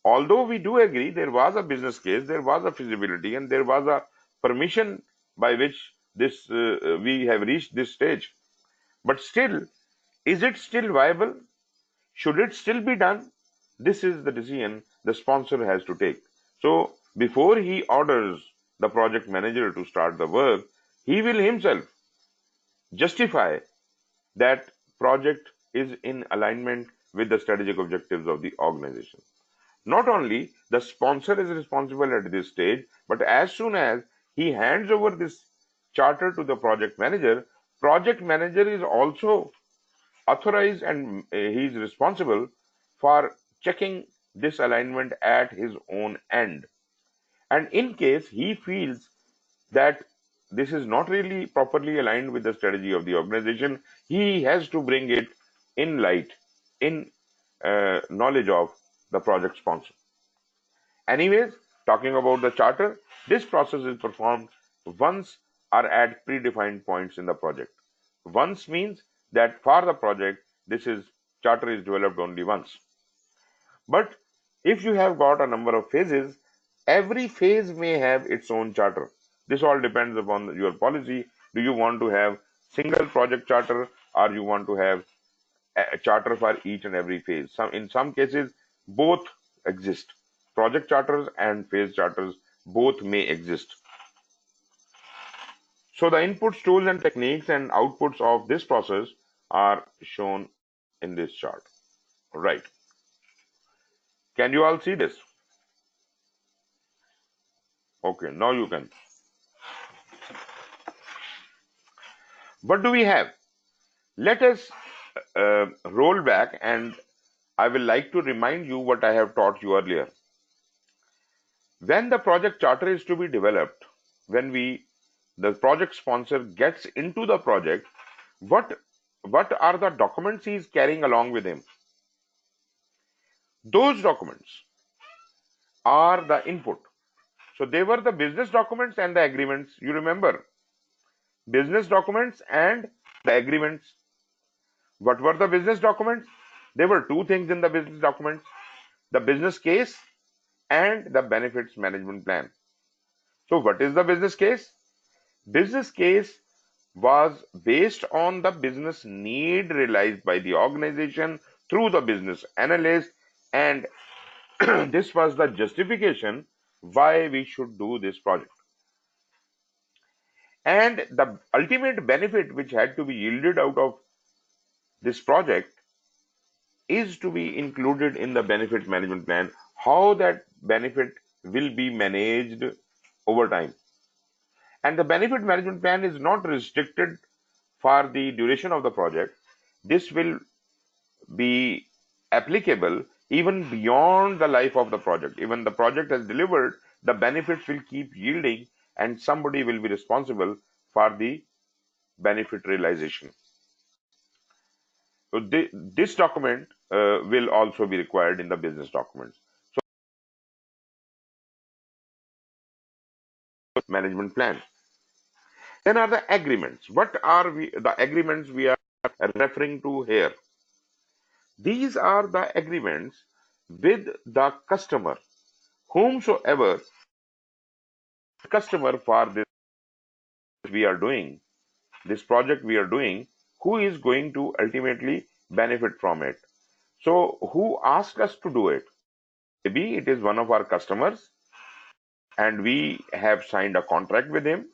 Although we do agree there was a business case, there was a feasibility, and there was a permission by which this we have reached this stage. But still, is it still viable? Should it still be done? This is the decision the sponsor has to take. So before he orders the project manager to start the work, he will himself justify that project is in alignment with the strategic objectives of the organization. Not only the sponsor is responsible at this stage, but as soon as he hands over this charter to the project manager is also authorized and he is responsible for checking this alignment at his own end. And in case he feels that this is not really properly aligned with the strategy of the organization, he has to bring it in light, in knowledge of the project sponsor. Anyways, talking about the charter, this process is performed once or at predefined points in the project. Once means that for the project, charter is developed only once. But if you have got a number of phases, every phase may have its own charter. This all depends upon your policy. Do you want to have single project charter, or you want to have a charter for each and every phase? In some cases, both exist. Project charters and phase charters both may exist. So the inputs, tools, and techniques and outputs of this process are shown in this chart. Right. Can you all see this? Okay, now you can. What do we have? Let us roll back, and I will like to remind you what I have taught you earlier. When the project charter is to be developed, when the project sponsor gets into the project, what what are the documents he is carrying along with him? Those documents are the input. So they were the business documents and the agreements. You remember, business documents and the agreements. What were the business documents? There were two things in the business documents: the business case and the benefits management plan. So what is the business case? Business case was based on the business need realized by the organization through the business analyst, and this was the justification why we should do this project. And the ultimate benefit which had to be yielded out of this project is to be included in the benefit management plan, how that benefit will be managed over time. And the benefit management plan is not restricted for the duration of the project. This will be applicable even beyond the life of the project. Even the project has delivered, the benefits will keep yielding, and somebody will be responsible for the benefit realization. So this document will also be required in the business documents. So management plan. Then are the agreements. What are the agreements we are referring to here? These are the agreements with the customer, whomsoever customer for this we are doing, this project we are doing, who is going to ultimately benefit from it. So who asked us to do it? Maybe it is one of our customers and we have signed a contract with him,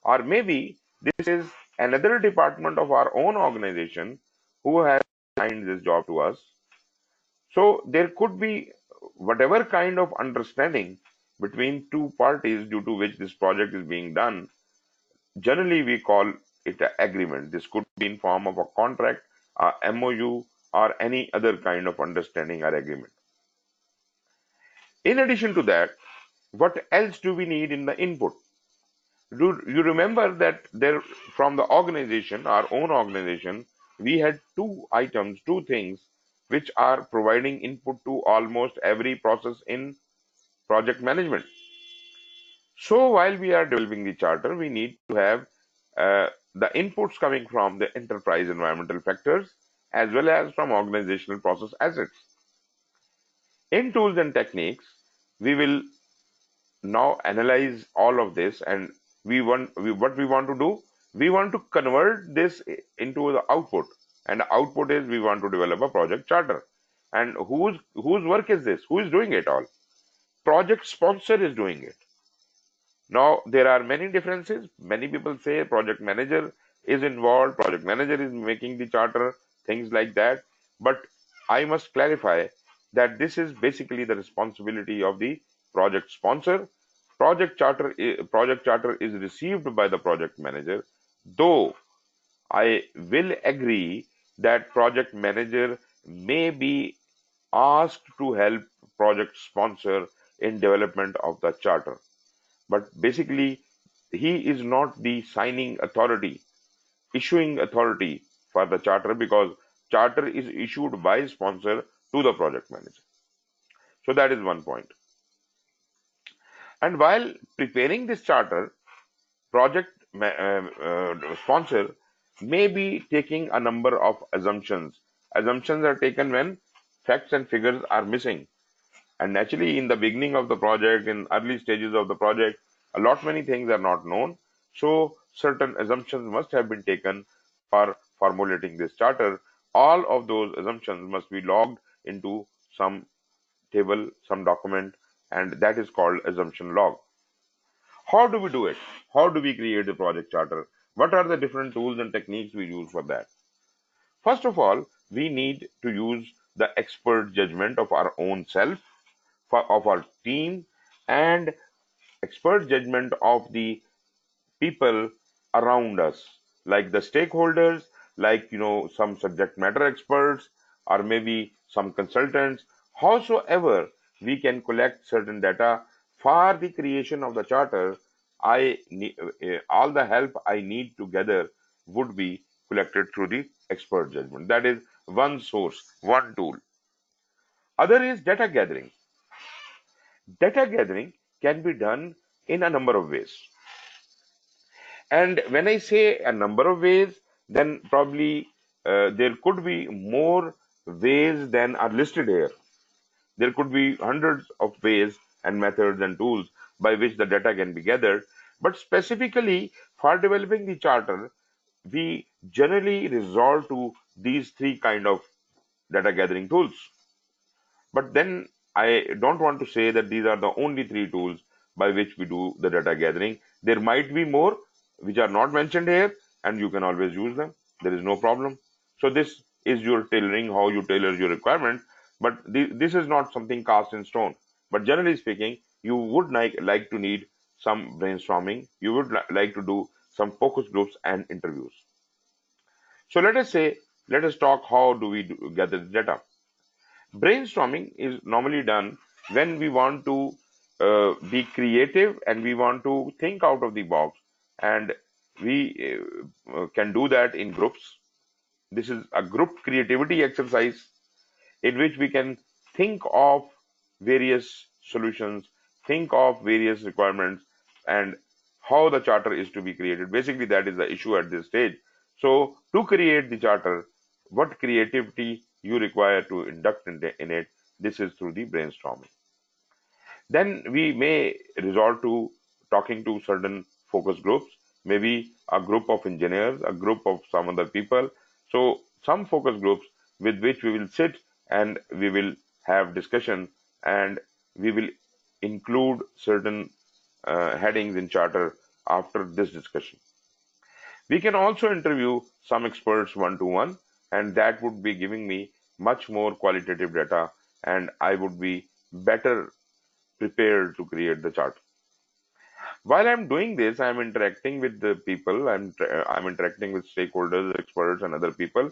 or maybe this is another department of our own organization who has assigned this job to us. So there could be whatever kind of understanding between two parties due to which this project is being done. Generally, we call it an agreement. This could be in form of a contract, a MOU, or any other kind of understanding or agreement. In addition to that, what else do we need in the input? Do you remember that there, from the organization, our own organization, we had two items, two things which are providing input to almost every process in project management. So while we are developing the charter, we need to have the inputs coming from the enterprise environmental factors as well as from organizational process assets. In tools and techniques, we will now analyze all of this, and what we want to do, we want to convert this into the output, and the output is we want to develop a project charter. And whose work is this? Who is doing it all? Project sponsor is doing it. Now there are many differences. Many people say project manager is involved, project manager is making the charter, things like that. But I must clarify that this is basically the responsibility of the project sponsor. Project charter is received by the project manager, though I will agree that project manager may be asked to help project sponsor in development of the charter. But basically, he is not the signing authority, issuing authority for the charter, because charter is issued by sponsor to the project manager. So that is one point. And while preparing this charter, project sponsor may be taking a number of assumptions. Assumptions are taken when facts and figures are missing. And naturally, in the beginning of the project, in early stages of the project, a lot many things are not known. So certain assumptions must have been taken for formulating this charter. All of those assumptions must be logged into some table, some document, and that is called assumption log. How do we do it? How do we create the project charter? What are the different tools and techniques we use for that? First of all, we need to use the expert judgment of our own self, of our team, and expert judgment of the people around us, like the stakeholders, like some subject matter experts, or maybe some consultants. Howsoever we can collect certain data for the creation of the charter, I need all the help I need to gather would be collected through the expert judgment. That is one source, one tool. Other is data gathering. Data gathering can be done in a number of ways. And when I say a number of ways, then probably there could be more ways than are listed here. There could be hundreds of ways and methods and tools by which the data can be gathered. But specifically for developing the charter, we generally resort to these three kind of data gathering tools. But then I don't want to say that these are the only three tools by which we do the data gathering. There might be more which are not mentioned here, and you can always use them. There is no problem. So this is your tailoring, how you tailor your requirement. But this is not something cast in stone. But generally speaking, you would like to need some brainstorming. You would like to do some focus groups and interviews. So let us talk how do we gather the data. Brainstorming is normally done when we want to be creative and we want to think out of the box, and we can do that in groups. This is a group creativity exercise in which we can think of various solutions, think of various requirements, and how the charter is to be created. Basically, that is the issue at this stage. So, to create the charter, what creativity you require to induct in it, this is through the brainstorming. Then we may resort to talking to certain focus groups, maybe a group of engineers, a group of some other people. So some focus groups with which we will sit and we will have discussion, and we will include certain headings in charter after this discussion. We can also interview some experts one-to-one, and that would be giving me much more qualitative data, and I would be better prepared to create the chart. While I'm doing this, I'm interacting with the people, I'm interacting with stakeholders, experts, and other people.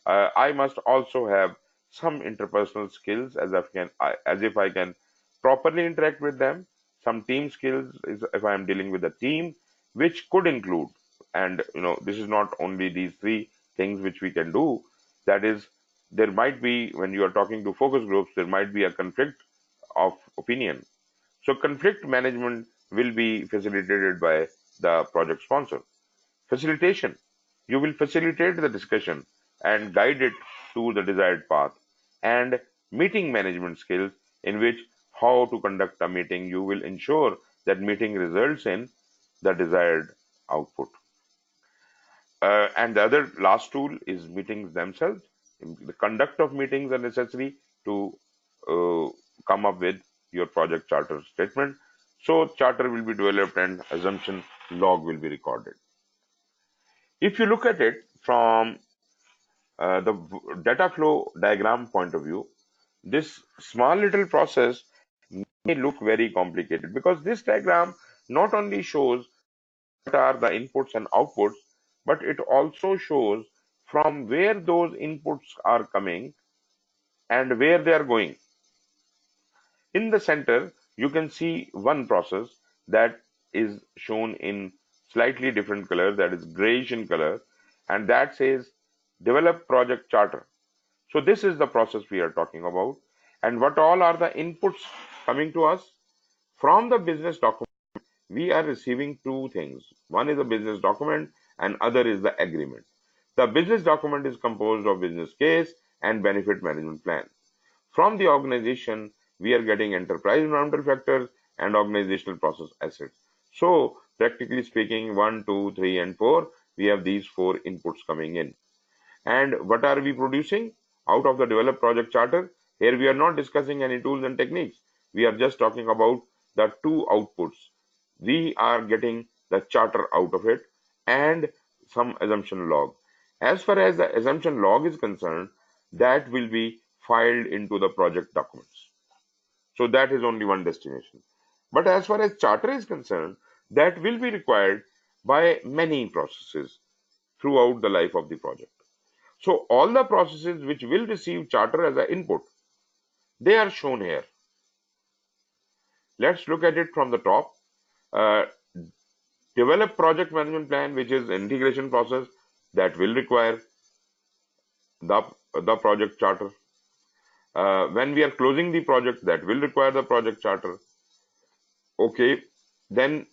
I must also have some interpersonal skills as if I can properly interact with them. Some team skills is if I am dealing with a team, which could include, and this is not only these three things which we can do. That is, there might be, when you are talking to focus groups, there might be a conflict of opinion. So conflict management will be facilitated by the project sponsor. Facilitation. You will facilitate the discussion and guide it to the desired path. And meeting management skills, in which how to conduct a meeting, you will ensure that meeting results in the desired output. And the other last tool is meetings themselves. The conduct of meetings are necessary to come up with your project charter statement. So charter will be developed and assumption log will be recorded. If you look at it from the data flow diagram point of view, this small little process may look very complicated, because this diagram not only shows what are the inputs and outputs, but it also shows from where those inputs are coming and where they are going. In the center, you can see one process that is shown in slightly different color, that is grayish in color, and that says develop project charter. So this is the process we are talking about. And what all are the inputs coming to us? From the business document, we are receiving two things. One is a business document and other is the agreement. The business document is composed of business case and benefit management plan. From the organization, we are getting enterprise environmental factors and organizational process assets. So practically speaking, 1, 2, 3, and 4, we have these 4 inputs coming in. And what are we producing out of the developed project charter? Here we are not discussing any tools and techniques. We are just talking about the 2 outputs. We are getting the charter out of it and some assumption log. As far as the assumption log is concerned, that will be filed into the project documents. So that is only one destination. But as far as charter is concerned, that will be required by many processes throughout the life of the project. So all the processes which will receive charter as an input, they are shown here. Let's look at it from the top. Develop project management plan, which is integration process. that will require the project charter. When we are closing the project, that will require the project charter. Okay, then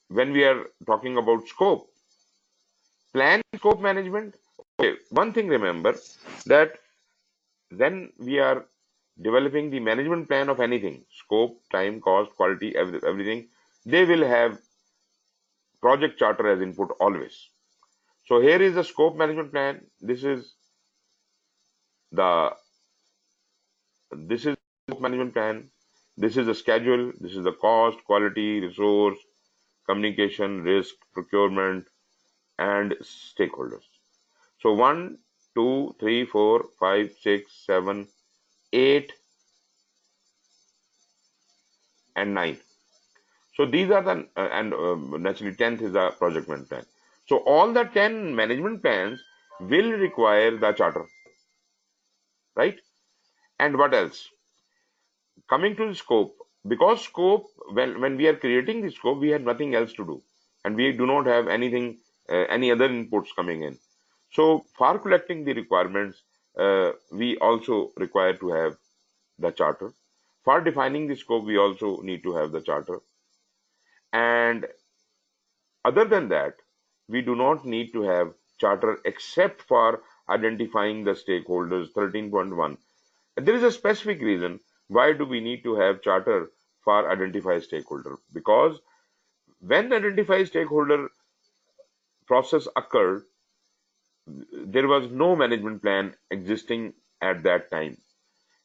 when we are talking about scope, plan scope management. Okay, one thing remember that when we are developing the management plan of anything, scope, time, cost, quality, everything, they will have project charter as input always. So here is the scope management plan. This is the scope management plan. This is the schedule. This is the cost, quality, resource, communication, risk, procurement, and stakeholders. So 1, 2, 3, 4, 5, 6, 7, 8, and 9. So these are the, and naturally 10th is the project management plan. So all the 10 management plans will require the charter, right? And what else? Coming to the scope, because scope, when we are creating the scope, we have nothing else to do, and we do not have anything, any other inputs coming in. So for collecting the requirements, we also require to have the charter. For defining the scope, we also need to have the charter. And other than that, we do not need to have charter except for identifying the stakeholders. 13.1. There is a specific reason why do we need to have charter for identify stakeholder, because when the identify stakeholder process occurred, there was no management plan existing at that time.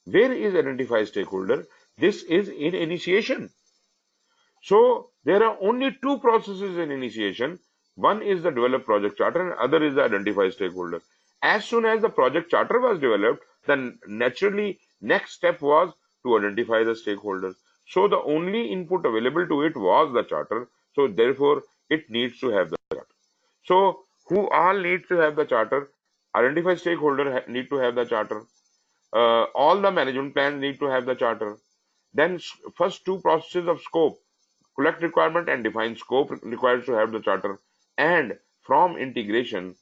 Where is identify stakeholder? This is in initiation. So there are only two processes in initiation. One is the develop project charter and other is the identify stakeholder. As soon as the project charter was developed, then naturally next step was to identify the stakeholders. So the only input available to it was the charter. So therefore it needs to have the charter. So who all need to have the charter? Identify stakeholder need to have the charter. All the management plans need to have the charter. Then first two processes of scope, collect requirement and define scope, requires to have the charter. And from integration,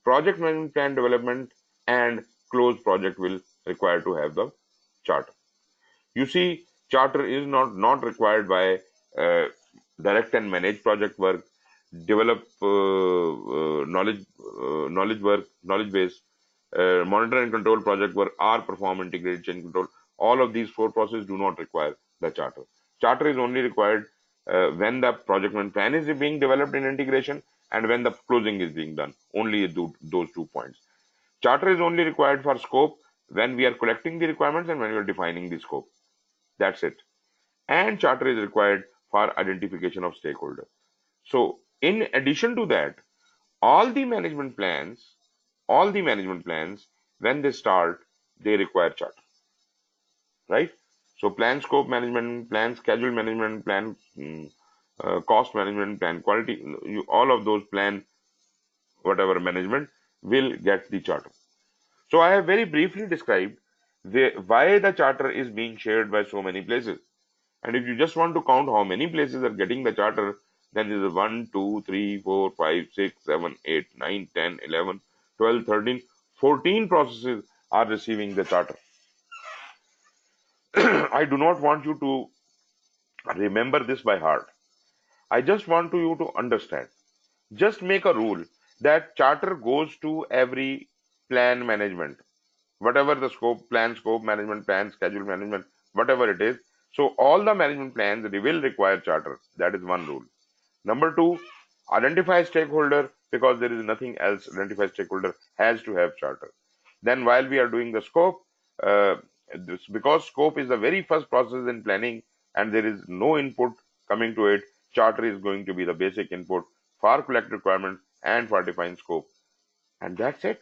project management plan development and close project will require to have the charter. You see, charter is not required by direct and manage project work, develop knowledge base, monitor and control project work, or perform integrated change control. All of these four processes do not require the charter. Charter is only required when the project management plan is being developed in integration and when the closing is being done. Only those 2 points. Charter is only required for scope when we are collecting the requirements and when we are defining the scope. That's it. And charter is required for identification of stakeholder. So in addition to that, all the management plans, when they start, they require charter, right? So plan scope management, plan schedule management, plan cost management, plan quality, all of those plan, whatever management will get the charter. So I have very briefly described why the charter is being shared by so many places. And if you just want to count how many places are getting the charter, then there is 1, 2, 3, 4, 5, 6, 7, 8, 9, 10, 11, 12, 13, 14 processes are receiving the charter. I do not want you to remember this by heart. I just want you to understand. Just make a rule that charter goes to every plan management, whatever the scope, plan, scope management, plan, schedule management, whatever it is. So all the management plans, they will require charter. That is one rule. Number 2, identify stakeholder, because there is nothing else. Identify stakeholder has to have charter. Then while we are doing the scope, because scope is the very first process in planning and there is no input coming to it, charter is going to be the basic input for collect requirements and for define scope. And that's it.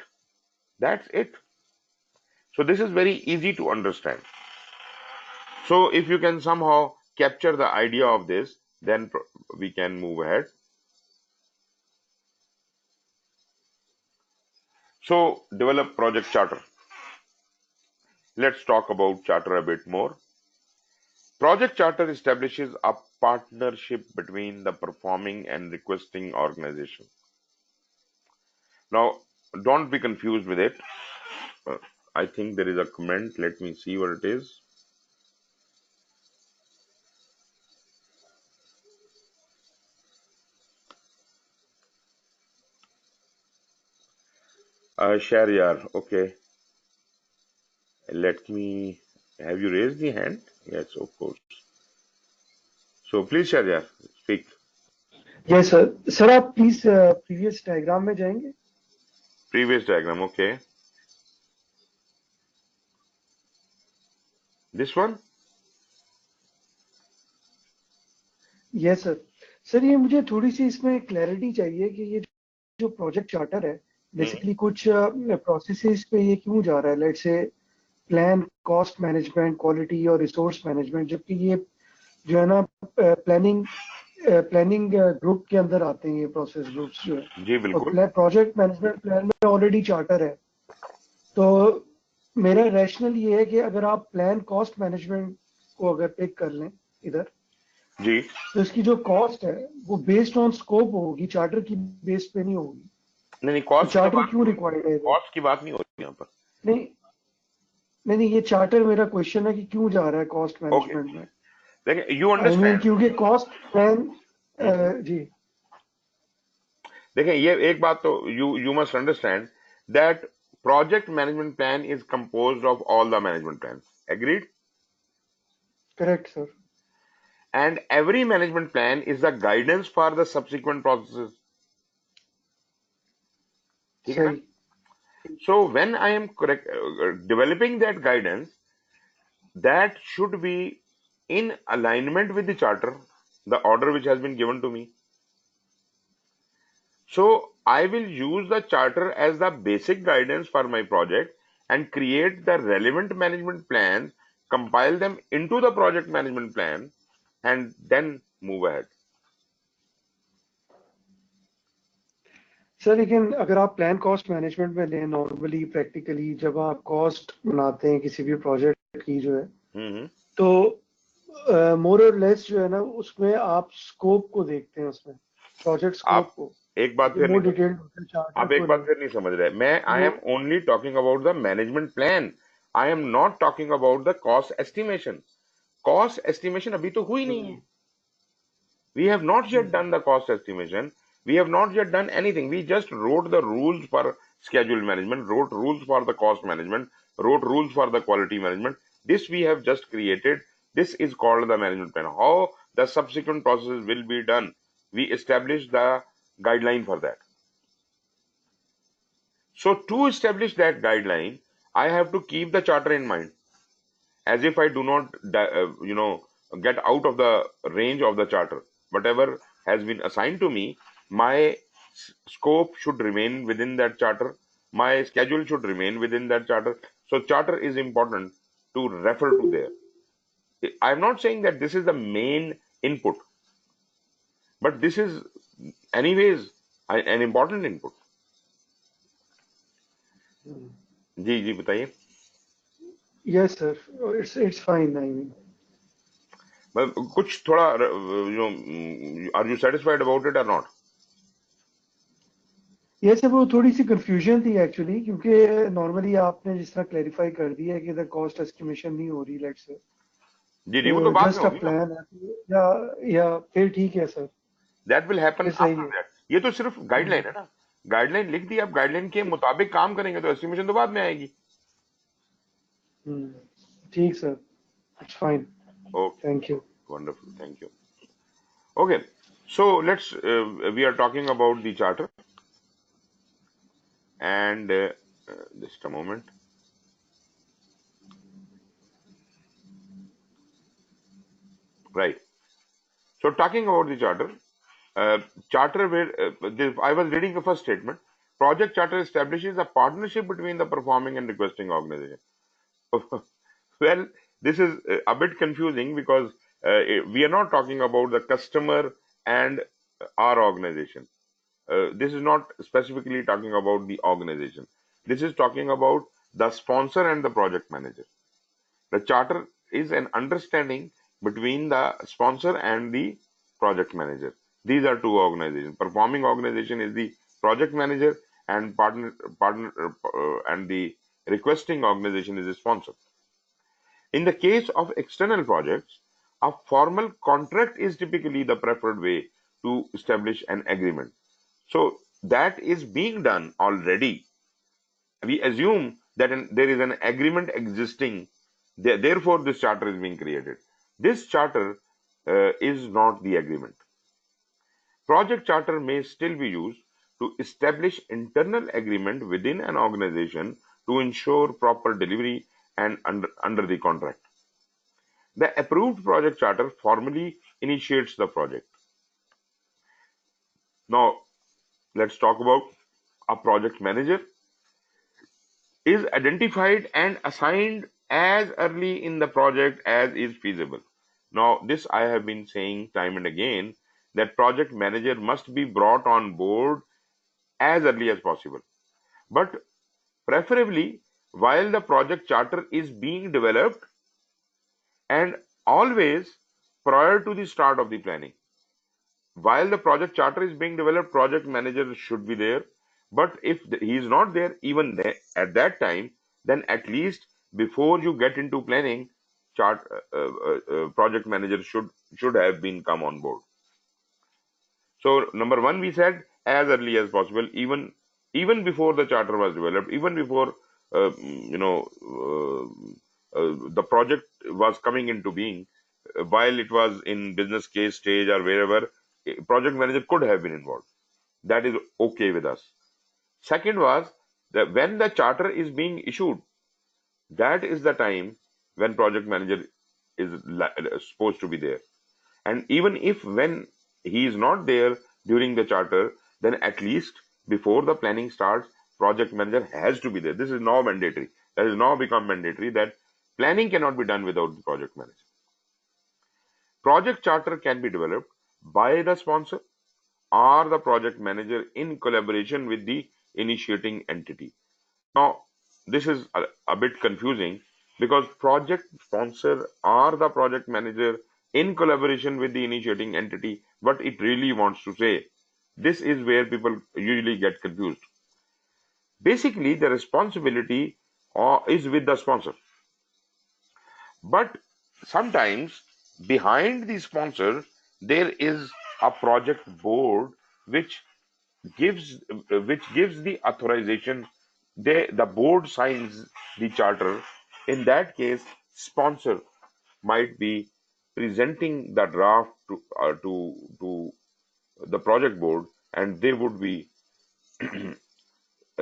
That's it. So this is very easy to understand. So if you can somehow capture the idea of this, then we can move ahead. So develop project charter. Let's talk about charter a bit more. Project charter establishes a partnership between the performing and requesting organization. Now, don't be confused with it. I think there is a comment. Let me see what it is. Sharyar, okay. Let me. Have you raised the hand? Yes, of course. So please, Sharyar, speak. Yes sir sir आप please previous diagram में जाएंगे. Previous diagram, okay. This one? Yes sir. Sir ये मुझे थोड़ी सी इसमें clarity चाहिए कि ये जो प्रोजेक्ट चार्टर है बेसिकली कुछ प्रोसेसेस पे ये क्यों जा रहा है. Let's say plan, cost management, quality और रिसोर्स मैनेजमेंट, जबकि ये जो है ना प्लानिंग ग्रुप के अंदर आते हैं ये प्रोसेस ग्रुप्स जो है. जी बिल्कुल. और प्रोजेक्ट मैनेजमेंट प्लान में ऑलरेडी चार्टर है. तो मेरा रैशनल ये है कि अगर आप प्लान कॉस्ट मैनेजमेंट को अगर पिक कर लें इधर, जी. तो इसकी जो कॉस्ट है वो बेस्ड ऑन स्कोप होगी, चार्टर की बेस पे नहीं होगी. नहीं, तो कॉस्ट चार्टर क्यों रिक्वायर्ड है? कॉस्ट की बात नहीं हो रही यहाँ पर. नहीं नहीं, ये चार्टर मेरा क्वेश्चन है कि क्यों जा रहा है कॉस्ट मैनेजमेंट में. देखिए, यू आई मीन अंडरस्टैंड. क्योंकि कॉस्ट प्लान जी. देखिए, ये एक बात तो you must understand that project management plan is composed of all the management plans. Agreed? Correct sir. And every management plan is the guidance for the subsequent processes. ठीक है ना? सही. So when I am developing that guidance, that should be in alignment with the charter, the order which has been given to me. So I will use the charter as the basic guidance for my project and create the relevant management plans, compile them into the project management plan, and then move ahead. Sir लेकिन अगर आप plan cost management में लें, normally practically जब आप cost बनाते हैं किसी भी प्रोजेक्ट की जो है, तो मोर और लेस जो है ना उसमें आप स्कोप को देखते हैं, उसमें प्रोजेक्ट स्कोप को. एक बात फिर मोर नहीं, डिटेल्ड आप एक बात फिर नहीं समझ रहे. मैं I am only talking about the management plan. I am not talking about the cost estimation. Cost estimation अभी तो हुई नहीं है. We have not yet done the cost estimation. We have not yet done anything. We just wrote the rules for schedule management, wrote rules for the cost management, wrote rules for the quality management. This we have just created. This is called the management plan. How the subsequent processes will be done, we establish the guideline for that. So to establish that guideline, I have to keep the charter in mind. As if I do not, get out of the range of the charter. Whatever has been assigned to me, my scope should remain within that charter. My schedule should remain within that charter. So charter is important to refer to there. I'm not saying that this is the main input, but this is anyways an important input. जी जी बताइए. Yes, sir. It's fine. I mean, कुछ थोड़ा are you satisfied about it or not? ये सब वो थोड़ी सी confusion थी actually, क्योंकि normally आपने जिस तरह क्लैरिफाई कर दिया है कि इधर कॉस्ट एस्टिमेशन नहीं हो रही, लेट्स से जी जी, वो तो बाद में जस्ट अ होगी ना. प्लान है या फिर ठीक है सर. That will happen सही after है. that. ये तो सिर्फ गाइडलाइन है ना. गाइडलाइन लिख दी, आप गाइडलाइन के मुताबिक काम करेंगे तो एस्टिमेशन तो बाद में आएगी. ठीक sir. It's fine. Okay, thank you. wonderful, thank you. Okay, so let's we are talking about the charter, and just a moment. Right. So talking about the charter, charter where I was reading the first statement. Project charter establishes a partnership between the performing and requesting organization. Well, this is a bit confusing because we are not talking about the customer and our organization. This is not specifically talking about the organization. This is talking about the sponsor and the project manager. The charter is an understanding between the sponsor and the project manager. These are two organizations. Performing organization is the project manager and and the requesting organization is a sponsor. In the case of external projects, a formal contract is typically the preferred way to establish an agreement. So that is being done already. We assume that there is an agreement existing, therefore this charter is being created. This charter is not the agreement. Project charter may still be used to establish internal agreement within an organization to ensure proper delivery and under the contract. The approved project charter formally initiates the project. Now, let's talk about a project manager is identified and assigned as early in the project as is feasible. Now, this I have been saying time and again that project manager must be brought on board as early as possible, but preferably while the project charter is being developed and always prior to the start of the planning. While the project charter is being developed, project manager should be there. But if he is not there, even there, at that time, then at least before you get into planning, project manager should have been come on board. So number one, we said as early as possible, even before the charter was developed, even before the project was coming into being, while it was in business case stage or wherever, project manager could have been involved. That is okay with us. Second was that when the charter is being issued, that is the time when project manager is supposed to be there. And even if when he is not there during the charter, then at least before the planning starts, project manager has to be there. This is now mandatory. That has now become mandatory that planning cannot be done without the project manager. Project charter can be developed by the sponsor or the project manager in collaboration with the initiating entity. Now, this is a bit confusing because project sponsor or the project manager in collaboration with the initiating entity, what it really wants to say. This is where people usually get confused. Basically, the responsibility is with the sponsor. But sometimes behind the sponsor, there is a project board which gives the authorization. The board signs the charter. In that case, sponsor might be presenting the draft to the project board, and they would be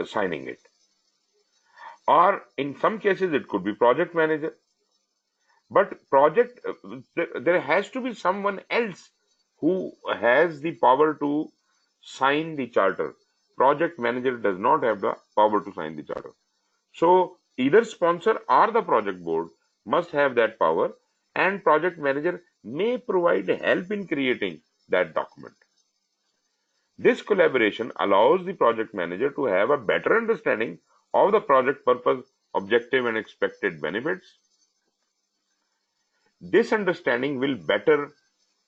signing it. Or in some cases, it could be project manager. But there has to be someone else who has the power to sign the charter. Project manager does not have the power to sign the charter. So either sponsor or the project board must have that power, and project manager may provide help in creating that document. This collaboration allows the project manager to have a better understanding of the project purpose, objective, and expected benefits. This understanding will better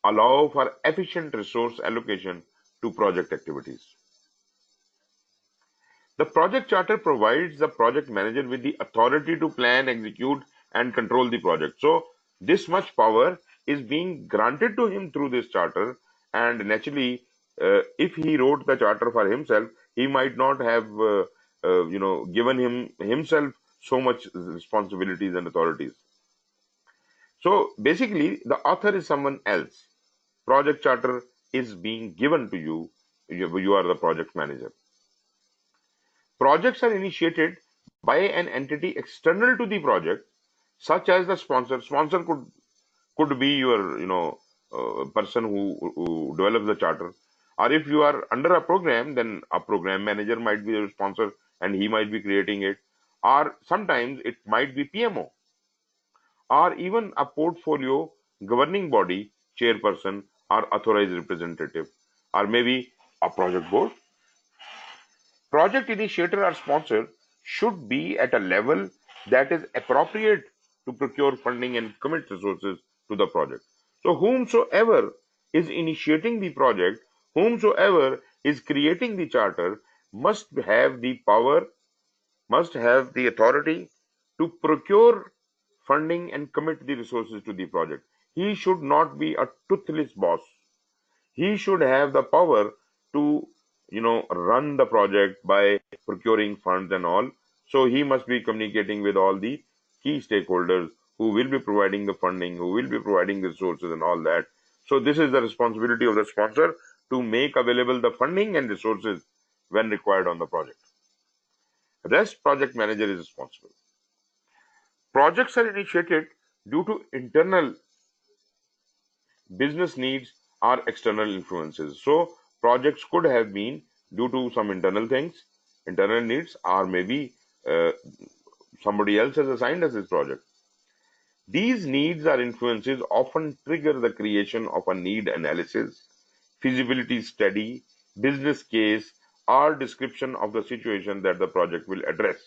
allow for efficient resource allocation to project activities. The project charter provides the project manager with the authority to plan, execute, and control the project. So this much power is being granted to him through this charter, and naturally, if he wrote the charter for himself, he might not have given himself so much responsibilities and authorities. So basically, the author is someone else. Project charter is being given to you. You are the project manager. Projects are initiated by an entity external to the project, such as the sponsor. Sponsor could be your person who develops the charter. Or if you are under a program, then a program manager might be your sponsor, and he might be creating it. Or sometimes it might be PMO, or even a portfolio governing body chairperson or authorized representative, or maybe a project board. Project initiator or sponsor should be at a level that is appropriate to procure funding and commit resources to the project. So whomsoever is initiating the project, whomsoever is creating the charter, must have the power, must have the authority to procure funding and commit the resources to the project. He should not be a toothless boss. He should have the power to, run the project by procuring funds and all. So he must be communicating with all the key stakeholders who will be providing the funding, who will be providing the resources and all that. So this is the responsibility of the sponsor to make available the funding and resources when required on the project. Rest project manager is responsible. Projects are initiated due to internal business needs or external influences. So projects could have been due to some internal things, internal needs, or maybe uh, somebody else has assigned us this project. These needs or influences often trigger the creation of a need analysis, feasibility study, business case, or description of the situation that the project will address.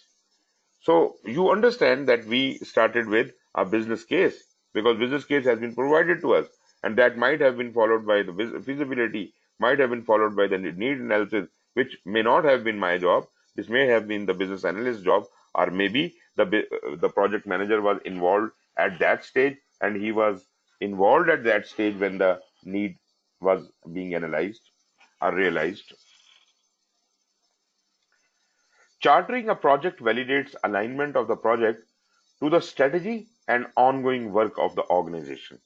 So you understand that we started with a business case because business case has been provided to us, and that might have been followed by the feasibility, might have been followed by the need analysis, which may not have been my job. This may have been the business analyst job, or maybe the project manager was involved at that stage, and he was involved at that stage when the need was being analyzed or realized. Chartering a project validates alignment of the project to the strategy and ongoing work of the organization.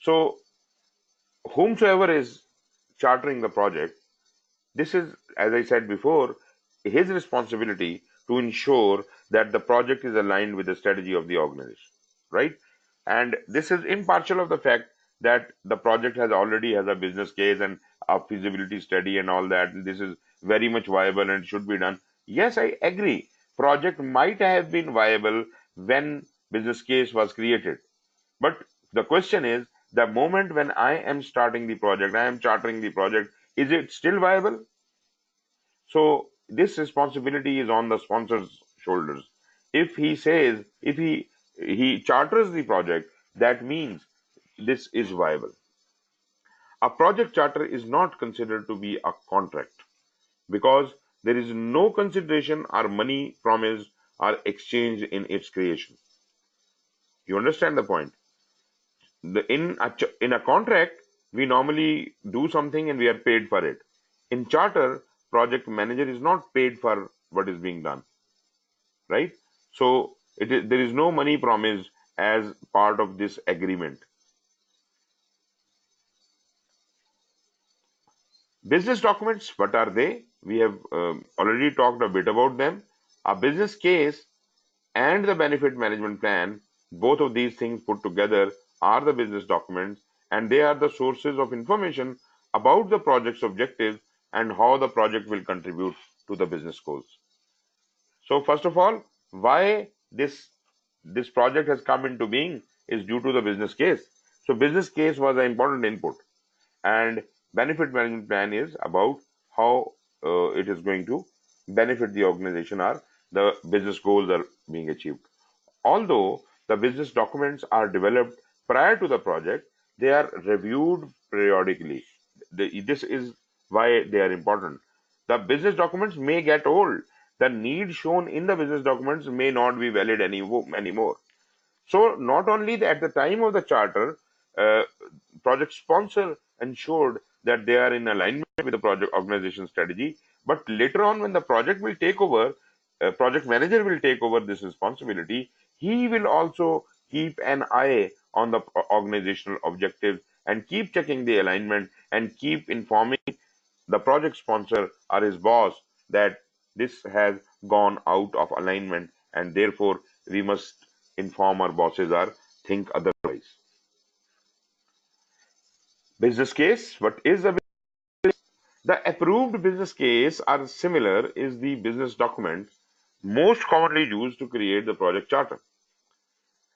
So, whomsoever is chartering the project, this is, as I said before, his responsibility to ensure that the project is aligned with the strategy of the organization, right? And this is impartial of the fact that the project has a business case and a feasibility study and all that. This is very much viable and should be done. Yes, I agree. Project might have been viable when business case was created. But the question is, the moment when I am starting the project, I am chartering the project, is it still viable? So this responsibility is on the sponsor's shoulders. If he says, if he charters the project, that means this is viable. A project charter is not considered to be a contract because there is no consideration or money promised or exchanged in its creation. You understand the point? In a contract, we normally do something and we are paid for it. In charter, project manager is not paid for what is being done, right? So there is no money promised as part of this agreement. Business documents, what are they? We have already talked a bit about them. A business case and the benefit management plan, both of these things put together are the business documents, and they are the sources of information about the project's objectives and how the project will contribute to the business goals. So first of all, why this project has come into being is due to the business case. So business case was an important input, and benefit management plan is about how it is going to benefit the organization or the business goals are being achieved. Although the business documents are developed prior to the project, they are reviewed periodically. This is why they are important. The business documents may get old. The need shown in the business documents may not be valid anymore. So not only at the time of the charter, uh, project sponsor ensured that they are in alignment with the project organization strategy, but later on when the project will take over, project manager will take over this responsibility. He will also keep an eye on the organizational objectives and keep checking the alignment and keep informing the project sponsor or his boss that this has gone out of alignment, and therefore we must inform our bosses or think otherwise. Business case. What is a The approved business case or similar is the business document most commonly used to create the project charter.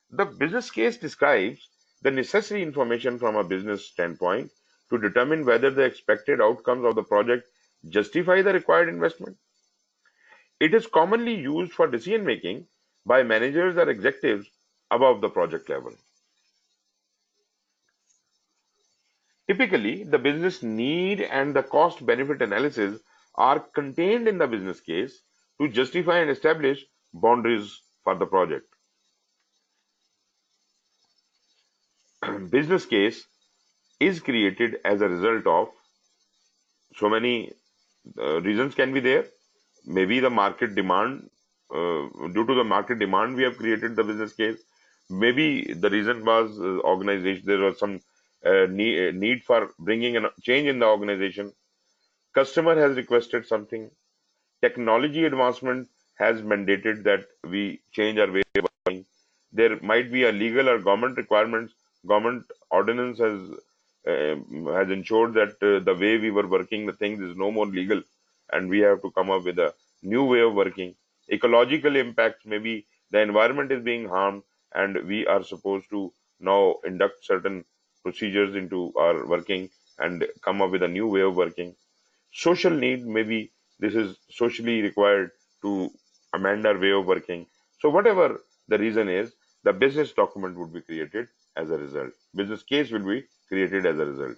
The business case describes the necessary information from a business standpoint to determine whether the expected outcomes of the project justify the required investment. It is commonly used for decision making by managers or executives above the project level. Typically, the business need and the cost benefit analysis are contained in the business case to justify and establish boundaries for the project. Business case is created as a result of so many reasons can be there. Maybe the market demand, due to the market demand, we have created the business case. Maybe the reason was organization, there was some need for bringing a change in the organization. Customer has requested something. Technology advancement has mandated that we change our way of working. There might be a legal or government requirements. Government ordinance has ensured that the way we were working the things is no more legal, and we have to come up with a new way of working. Ecological impacts, maybe the environment is being harmed, and we are supposed to now induct certain procedures into our working and come up with a new way of working. Social need, maybe this is socially required to amend our way of working. So whatever the reason is, the business document would be created as a result. Business case will be created as a result.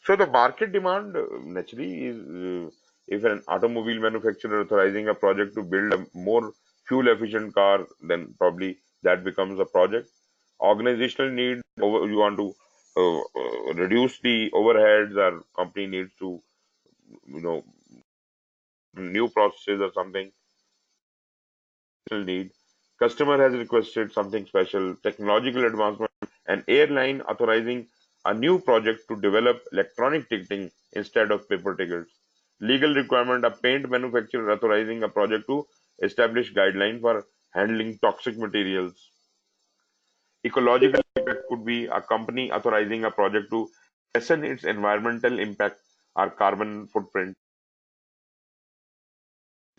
So the market demand naturally is if an automobile manufacturer authorizing a project to build a more fuel efficient car, then probably that becomes a project. Organizational need, you want to reduce the overheads, or company needs to you know new processes or something need. Customer has requested something special. Technological advancement. An airline authorizing a new project to develop electronic ticketing instead of paper tickets. Legal requirement. A paint manufacturer authorizing a project to establish guidelines for handling toxic materials. Ecological impact could be a company authorizing a project to lessen its environmental impact or carbon footprint.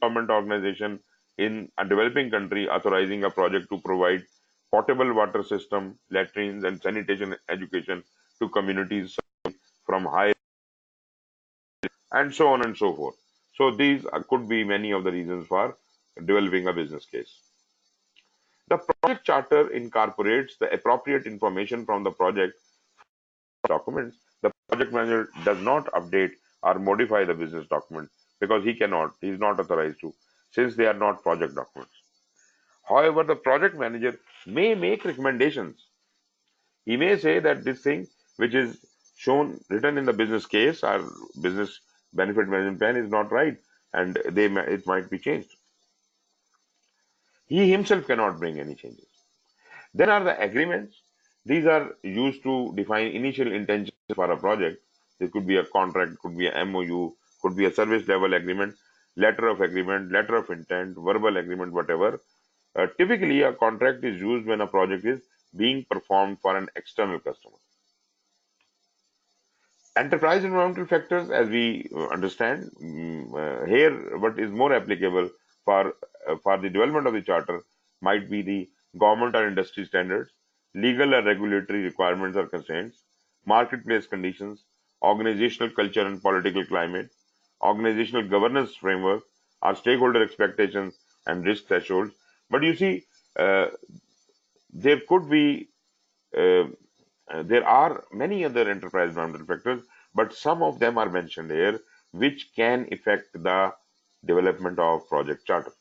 Government organization in a developing country authorizing a project to provide potable water system, latrines, and sanitation education to communities from high, and so on and so forth. So these could be many of the reasons for developing a business case. The project charter incorporates the appropriate information from the project documents. The project manager does not update or modify the business document because he is not authorized to, since they are not project documents. However, the project manager may make recommendations. He may say that this thing which is written in the business case or business benefit management plan is not right, and it might be changed. He himself cannot bring any changes. Then are the agreements. These are used to define initial intentions for a project. This could be a contract, could be a MOU, could be a service level agreement, letter of agreement, letter of intent, verbal agreement, whatever. Typically, a contract is used when a project is being performed for an external customer. Enterprise environmental factors, as we understand, here what is more applicable for the development of the charter might be the government or industry standards, legal or regulatory requirements or constraints, marketplace conditions, organizational culture and political climate, organizational governance framework, our stakeholder expectations and risk thresholds. But you see, uh, there could be uh, there are many other enterprise environmental factors, but some of them are mentioned here, which can affect the development of project charter.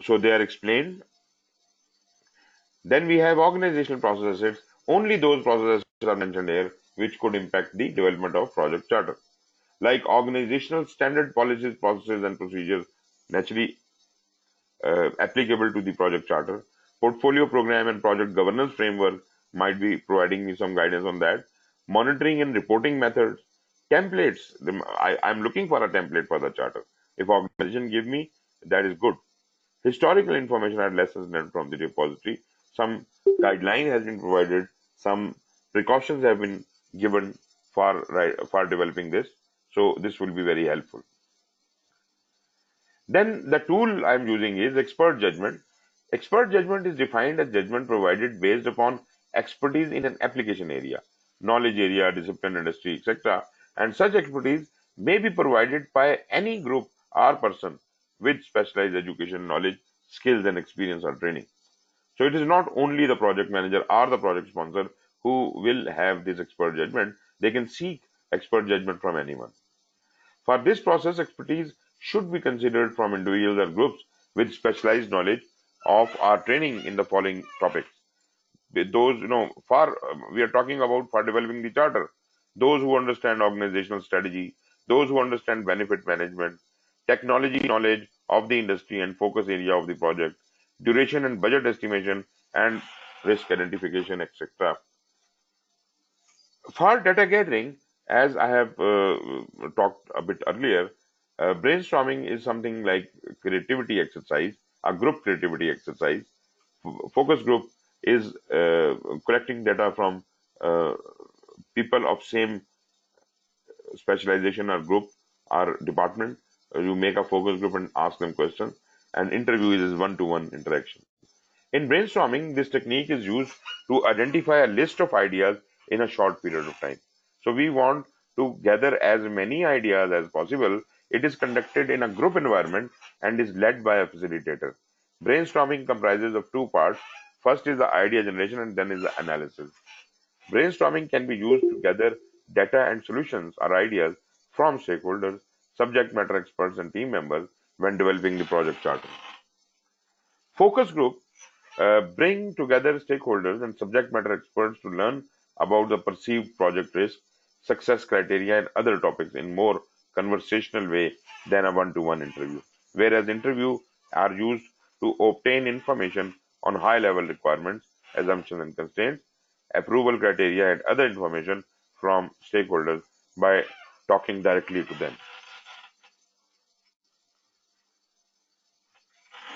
So they are explained. Then we have organizational processes. Only those processes are mentioned here which could impact the development of project charter, like organizational standard policies, processes, and procedures, naturally applicable to the project charter. Portfolio program and project governance framework might be providing me some guidance on that. Monitoring and reporting methods, templates. I'm looking for a template for the charter. If organization give me, that is good. Historical information and lessons learned from the repository. Some guideline has been provided. Some precautions have been given for developing this. So this will be very helpful. Then the tool I'm using is expert judgment. Expert judgment is defined as judgment provided based upon expertise in an application area, knowledge area, discipline, industry, etc. And such expertise may be provided by any group or person with specialized education, knowledge, skills, and experience or training. So it is not only the project manager or the project sponsor who will have this expert judgment. They can seek expert judgment from anyone. For this process, expertise should be considered from individuals or groups with specialized knowledge of our training in the following topics. With those, we are talking about for developing the charter, those who understand organizational strategy, those who understand benefit management, technology knowledge of the industry and focus area of the project, duration and budget estimation, and risk identification, etc. For data gathering, as I have talked a bit earlier, brainstorming is something like creativity exercise, a group creativity exercise. Focus group is collecting data from uh, people of same specialization or group or department. You make a focus group and ask them questions. And interview is one-to-one interaction. In brainstorming, this technique is used to identify a list of ideas in a short period of time. So we want to gather as many ideas as possible. It is conducted in a group environment and is led by a facilitator. Brainstorming comprises of two parts. First is the idea generation and then is the analysis. Brainstorming can be used to gather data and solutions or ideas from stakeholders, subject matter experts, and team members when developing the project charter. Focus group bring together stakeholders and subject matter experts to learn about the perceived project risk, success criteria, and other topics in more conversational way than a one-to-one interview. Whereas interviews are used to obtain information on high-level requirements, assumptions and constraints, approval criteria, and other information from stakeholders by talking directly to them.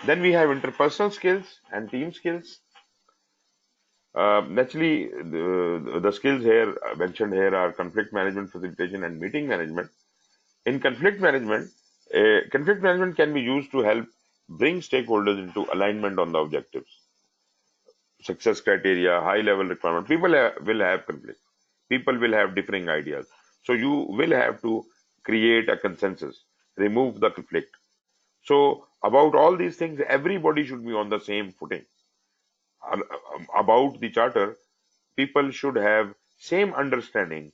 Then we have interpersonal skills and team skills. Naturally, the skills here mentioned here are conflict management, facilitation, and meeting management. In conflict management can be used to help bring stakeholders into alignment on the objectives, success criteria, high-level requirement. Will have conflict. People will have differing ideas. So you will have to create a consensus, remove the conflict. So about all these things, everybody should be on the same footing. About the charter, people should have same understanding.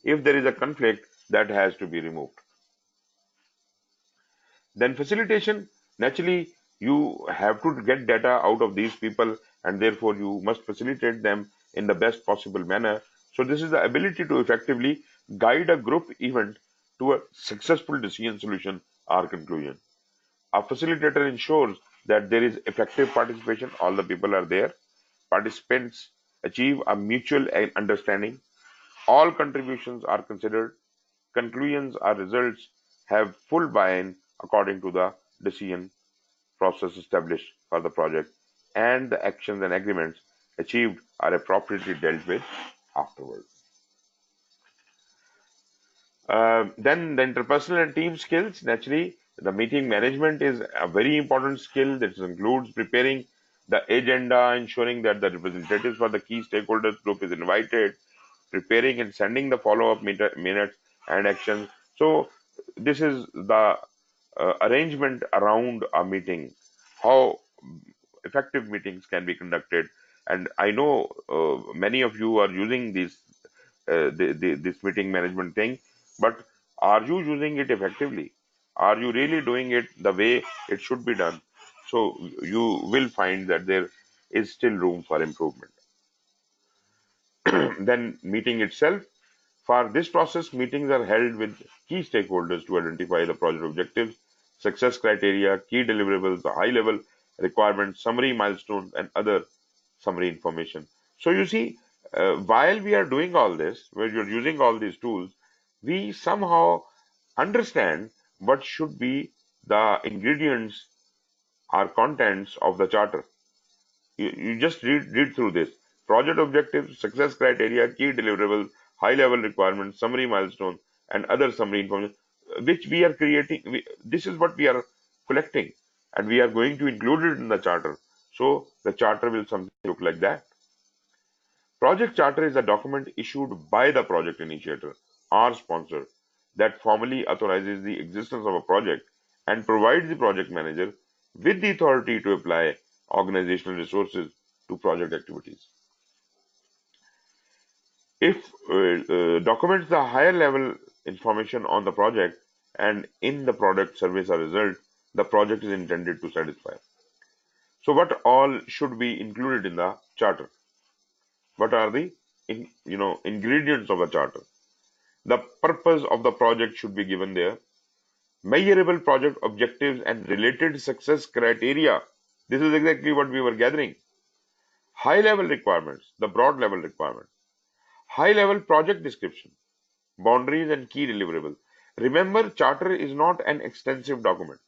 If there is a conflict, that has to be removed. Then facilitation, naturally you have to get data out of these people and therefore you must facilitate them in the best possible manner. So this is the ability to effectively guide a group event to a successful decision solution or conclusion. A facilitator ensures that there is effective participation, all the people are there, participants achieve a mutual understanding, all contributions are considered, conclusions or results have full buy-in according to the decision process established for the project, and the actions and agreements achieved are appropriately dealt with afterwards. Then the interpersonal and team skills. Naturally, the meeting management is a very important skill that includes preparing the agenda, ensuring that the representatives for the key stakeholders group is invited, preparing and sending the follow-up minutes and actions. So this is the arrangement around a meeting, how effective meetings can be conducted. And I know many of you are using this meeting management thing, but are you using it effectively? Are you really doing it the way it should be done? So you will find that there is still room for improvement. Then meeting itself. For this process, meetings are held with key stakeholders to identify the project objectives, success criteria, key deliverables, the high-level requirements, summary milestones, and other summary information. So you see, while we are doing all this, where you're using all these tools, we somehow understand what should be the ingredients or contents of the charter. You just read through this. Project objectives, success criteria, key deliverables, high-level requirements, summary milestones, and other summary information, which we are creating. This is what we are collecting, and we are going to include it in the charter. So the charter will something look like that. Project charter is a document issued by the project initiator or sponsor that formally authorizes the existence of a project and provides the project manager with the authority to apply organizational resources to project activities. If documents the higher level information on the project and in the product, service, or result the project is intended to satisfy. So what all should be included in the charter? What are the ingredients of a charter? The purpose of the project should be given there. Measurable project objectives and related success criteria. This is exactly what we were gathering. High level requirements, the broad level requirements. High level project description, boundaries and key deliverables. Remember, charter is not an extensive document,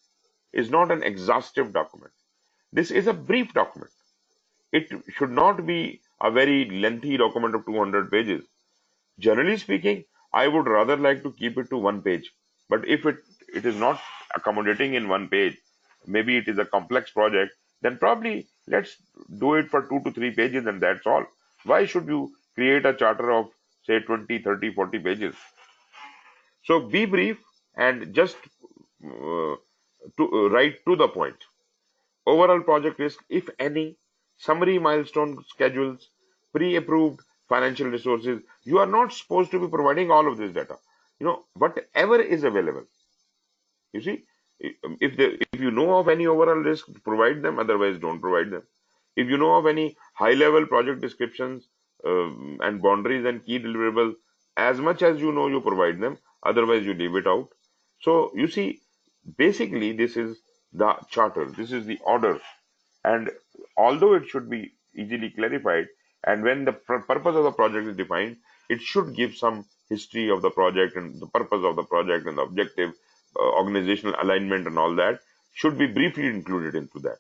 is not an exhaustive document. This is a brief document. It should not be a very lengthy document of 200 pages. Generally speaking, I would rather like to keep it to one page. But if it is not accommodating in one page, maybe it is a complex project, then probably let's do it for 2 to 3 pages and that's all. Why should you create a charter of say 20, 30, 40 pages? So be brief and just write to the point. Overall project risk, if any, summary milestone schedules, pre-approved financial resources. You are not supposed to be providing all of this data. Whatever is available. You see, if you know of any overall risk, provide them. Otherwise, don't provide them. If you know of any high-level project descriptions and boundaries and key deliverables, as much as you know, you provide them. Otherwise, you leave it out. So you see, basically, this is the charter. This is the order. And although it should be easily clarified, and when the purpose of the project is defined, it should give some history of the project and the purpose of the project and the objective, organizational alignment and all that should be briefly included into that.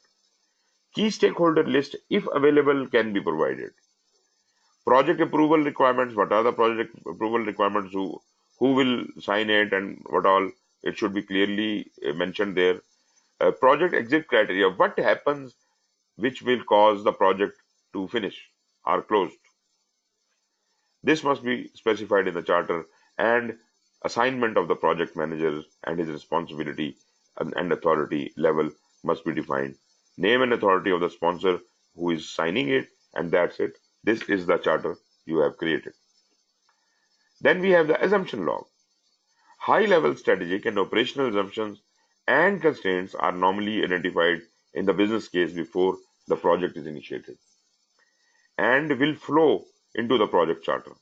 Key stakeholder list, if available, can be provided. Project approval requirements, what are the project approval requirements, who will sign it and what all, it should be clearly mentioned there. Project exit criteria, what happens which will cause the project to finish or closed. This must be specified in the charter, and assignment of the project manager and his responsibility and authority level must be defined. Name and authority of the sponsor who is signing it, and that's it. This is the charter you have created. Then we have the assumption log. High-level strategic and operational assumptions and constraints are normally identified in the business case before the project is initiated and will flow into the project charter.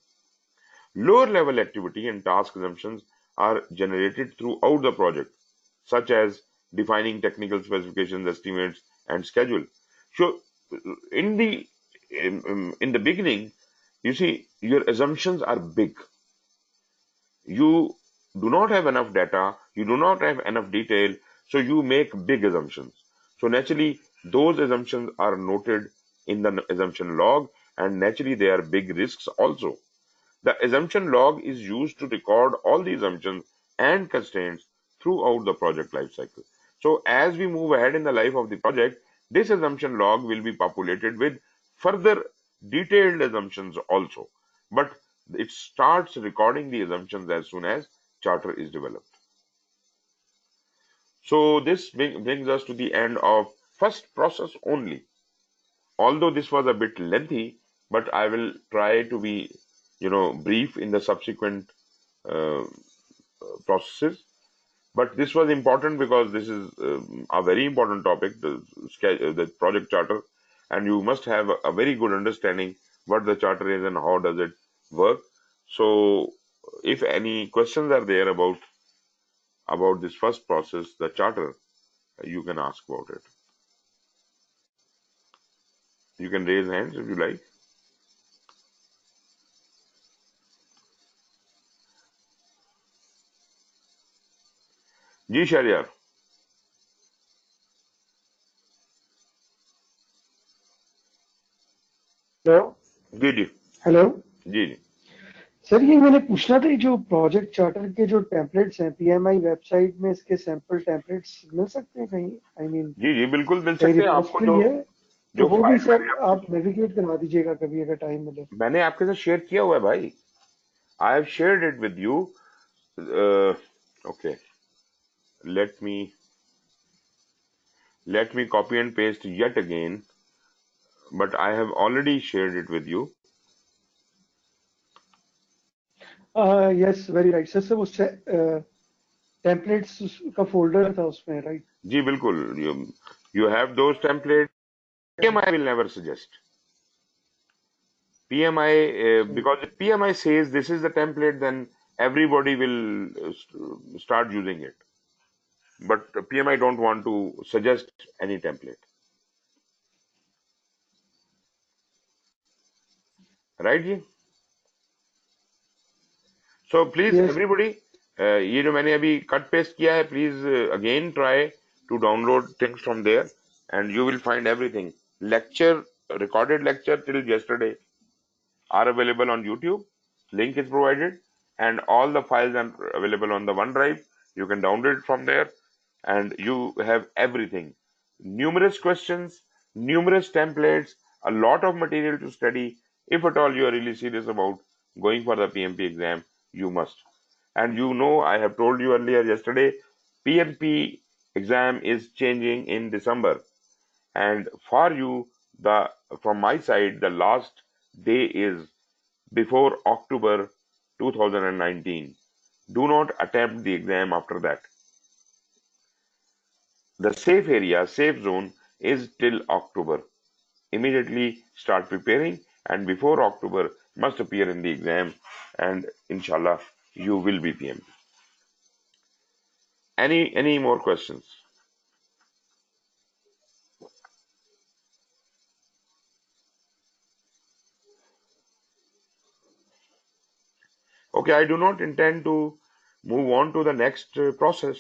Lower level activity and task assumptions are generated throughout the project, such as defining technical specifications, estimates, and schedule. So in the beginning, you see, your assumptions are big. You do not have enough data, you do not have enough detail, so you make big assumptions. So naturally, those assumptions are noted in the assumption log, and naturally they are big risks also. The assumption log is used to record all the assumptions and constraints throughout the project lifecycle. So as we move ahead in the life of the project, this assumption log will be populated with further detailed assumptions also. But it starts recording the assumptions as soon as charter is developed. So this brings us to the end of first process only. Although this was a bit lengthy, but I will try to be, brief in the subsequent processes. But this was important because this is a very important topic, the project charter, and you must have a very good understanding what the charter is and how does it work. So if any questions are there about this first process, the charter, you can ask about it. You can raise hands if you like. जी Shahryar. Hello जी जी hello जी जी sir, ये मैंने पूछना था, जो प्रोजेक्ट चार्टर के जो टेम्पलेट्स हैं पीएमआई वेबसाइट में, इसके सैंपल टेम्पलेट्स मिल सकते हैं कहीं? आई मीन जी जी बिल्कुल मिल कहीं सकते हैं आपको. रिपोजिटरी है तो जो वो भी फाइल सर आप नेविगेट करवा दीजिएगा कभी अगर टाइम मिले. मैंने आपके साथ शेयर किया हुआ है भाई. I have shared it with you. Okay. Let me copy and paste yet again. But I have already shared it with you. Yes, very right sir. वो टेम्पलेट्स का फोल्डर था उसमें, राइट? जी बिल्कुल, you have those templates. PMI will never suggest. PMI, because if PMI says this is the template, then everybody will start using it. But PMI don't want to suggest any template. Right ji? So please Yes. everybody, ये जो मैंने अभी cut paste किया है, please again try to download things from there and you will find everything. Recorded lecture till yesterday are available on YouTube. Link is provided and all the files are available on the OneDrive. You can download it from there and you have everything. Numerous questions, numerous templates, a lot of material to study. If at all you are really serious about going for the PMP exam, you must. And you know, I have told you earlier yesterday, PMP exam is changing in December. And for you, from my side, the last day is before October 2019. Do not attempt the exam after that. The safe zone is till October. Immediately start preparing and before October must appear in the exam and inshallah you will be PM. Any more questions? Okay, I do not intend to move on to the next process.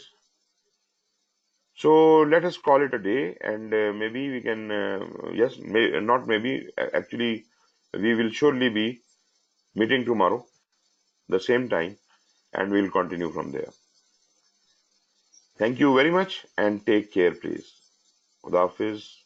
So let us call it a day and maybe we can, not maybe, actually we will surely be meeting tomorrow, the same time, and we'll continue from there. Thank you very much and take care, please. Khuda Hafiz.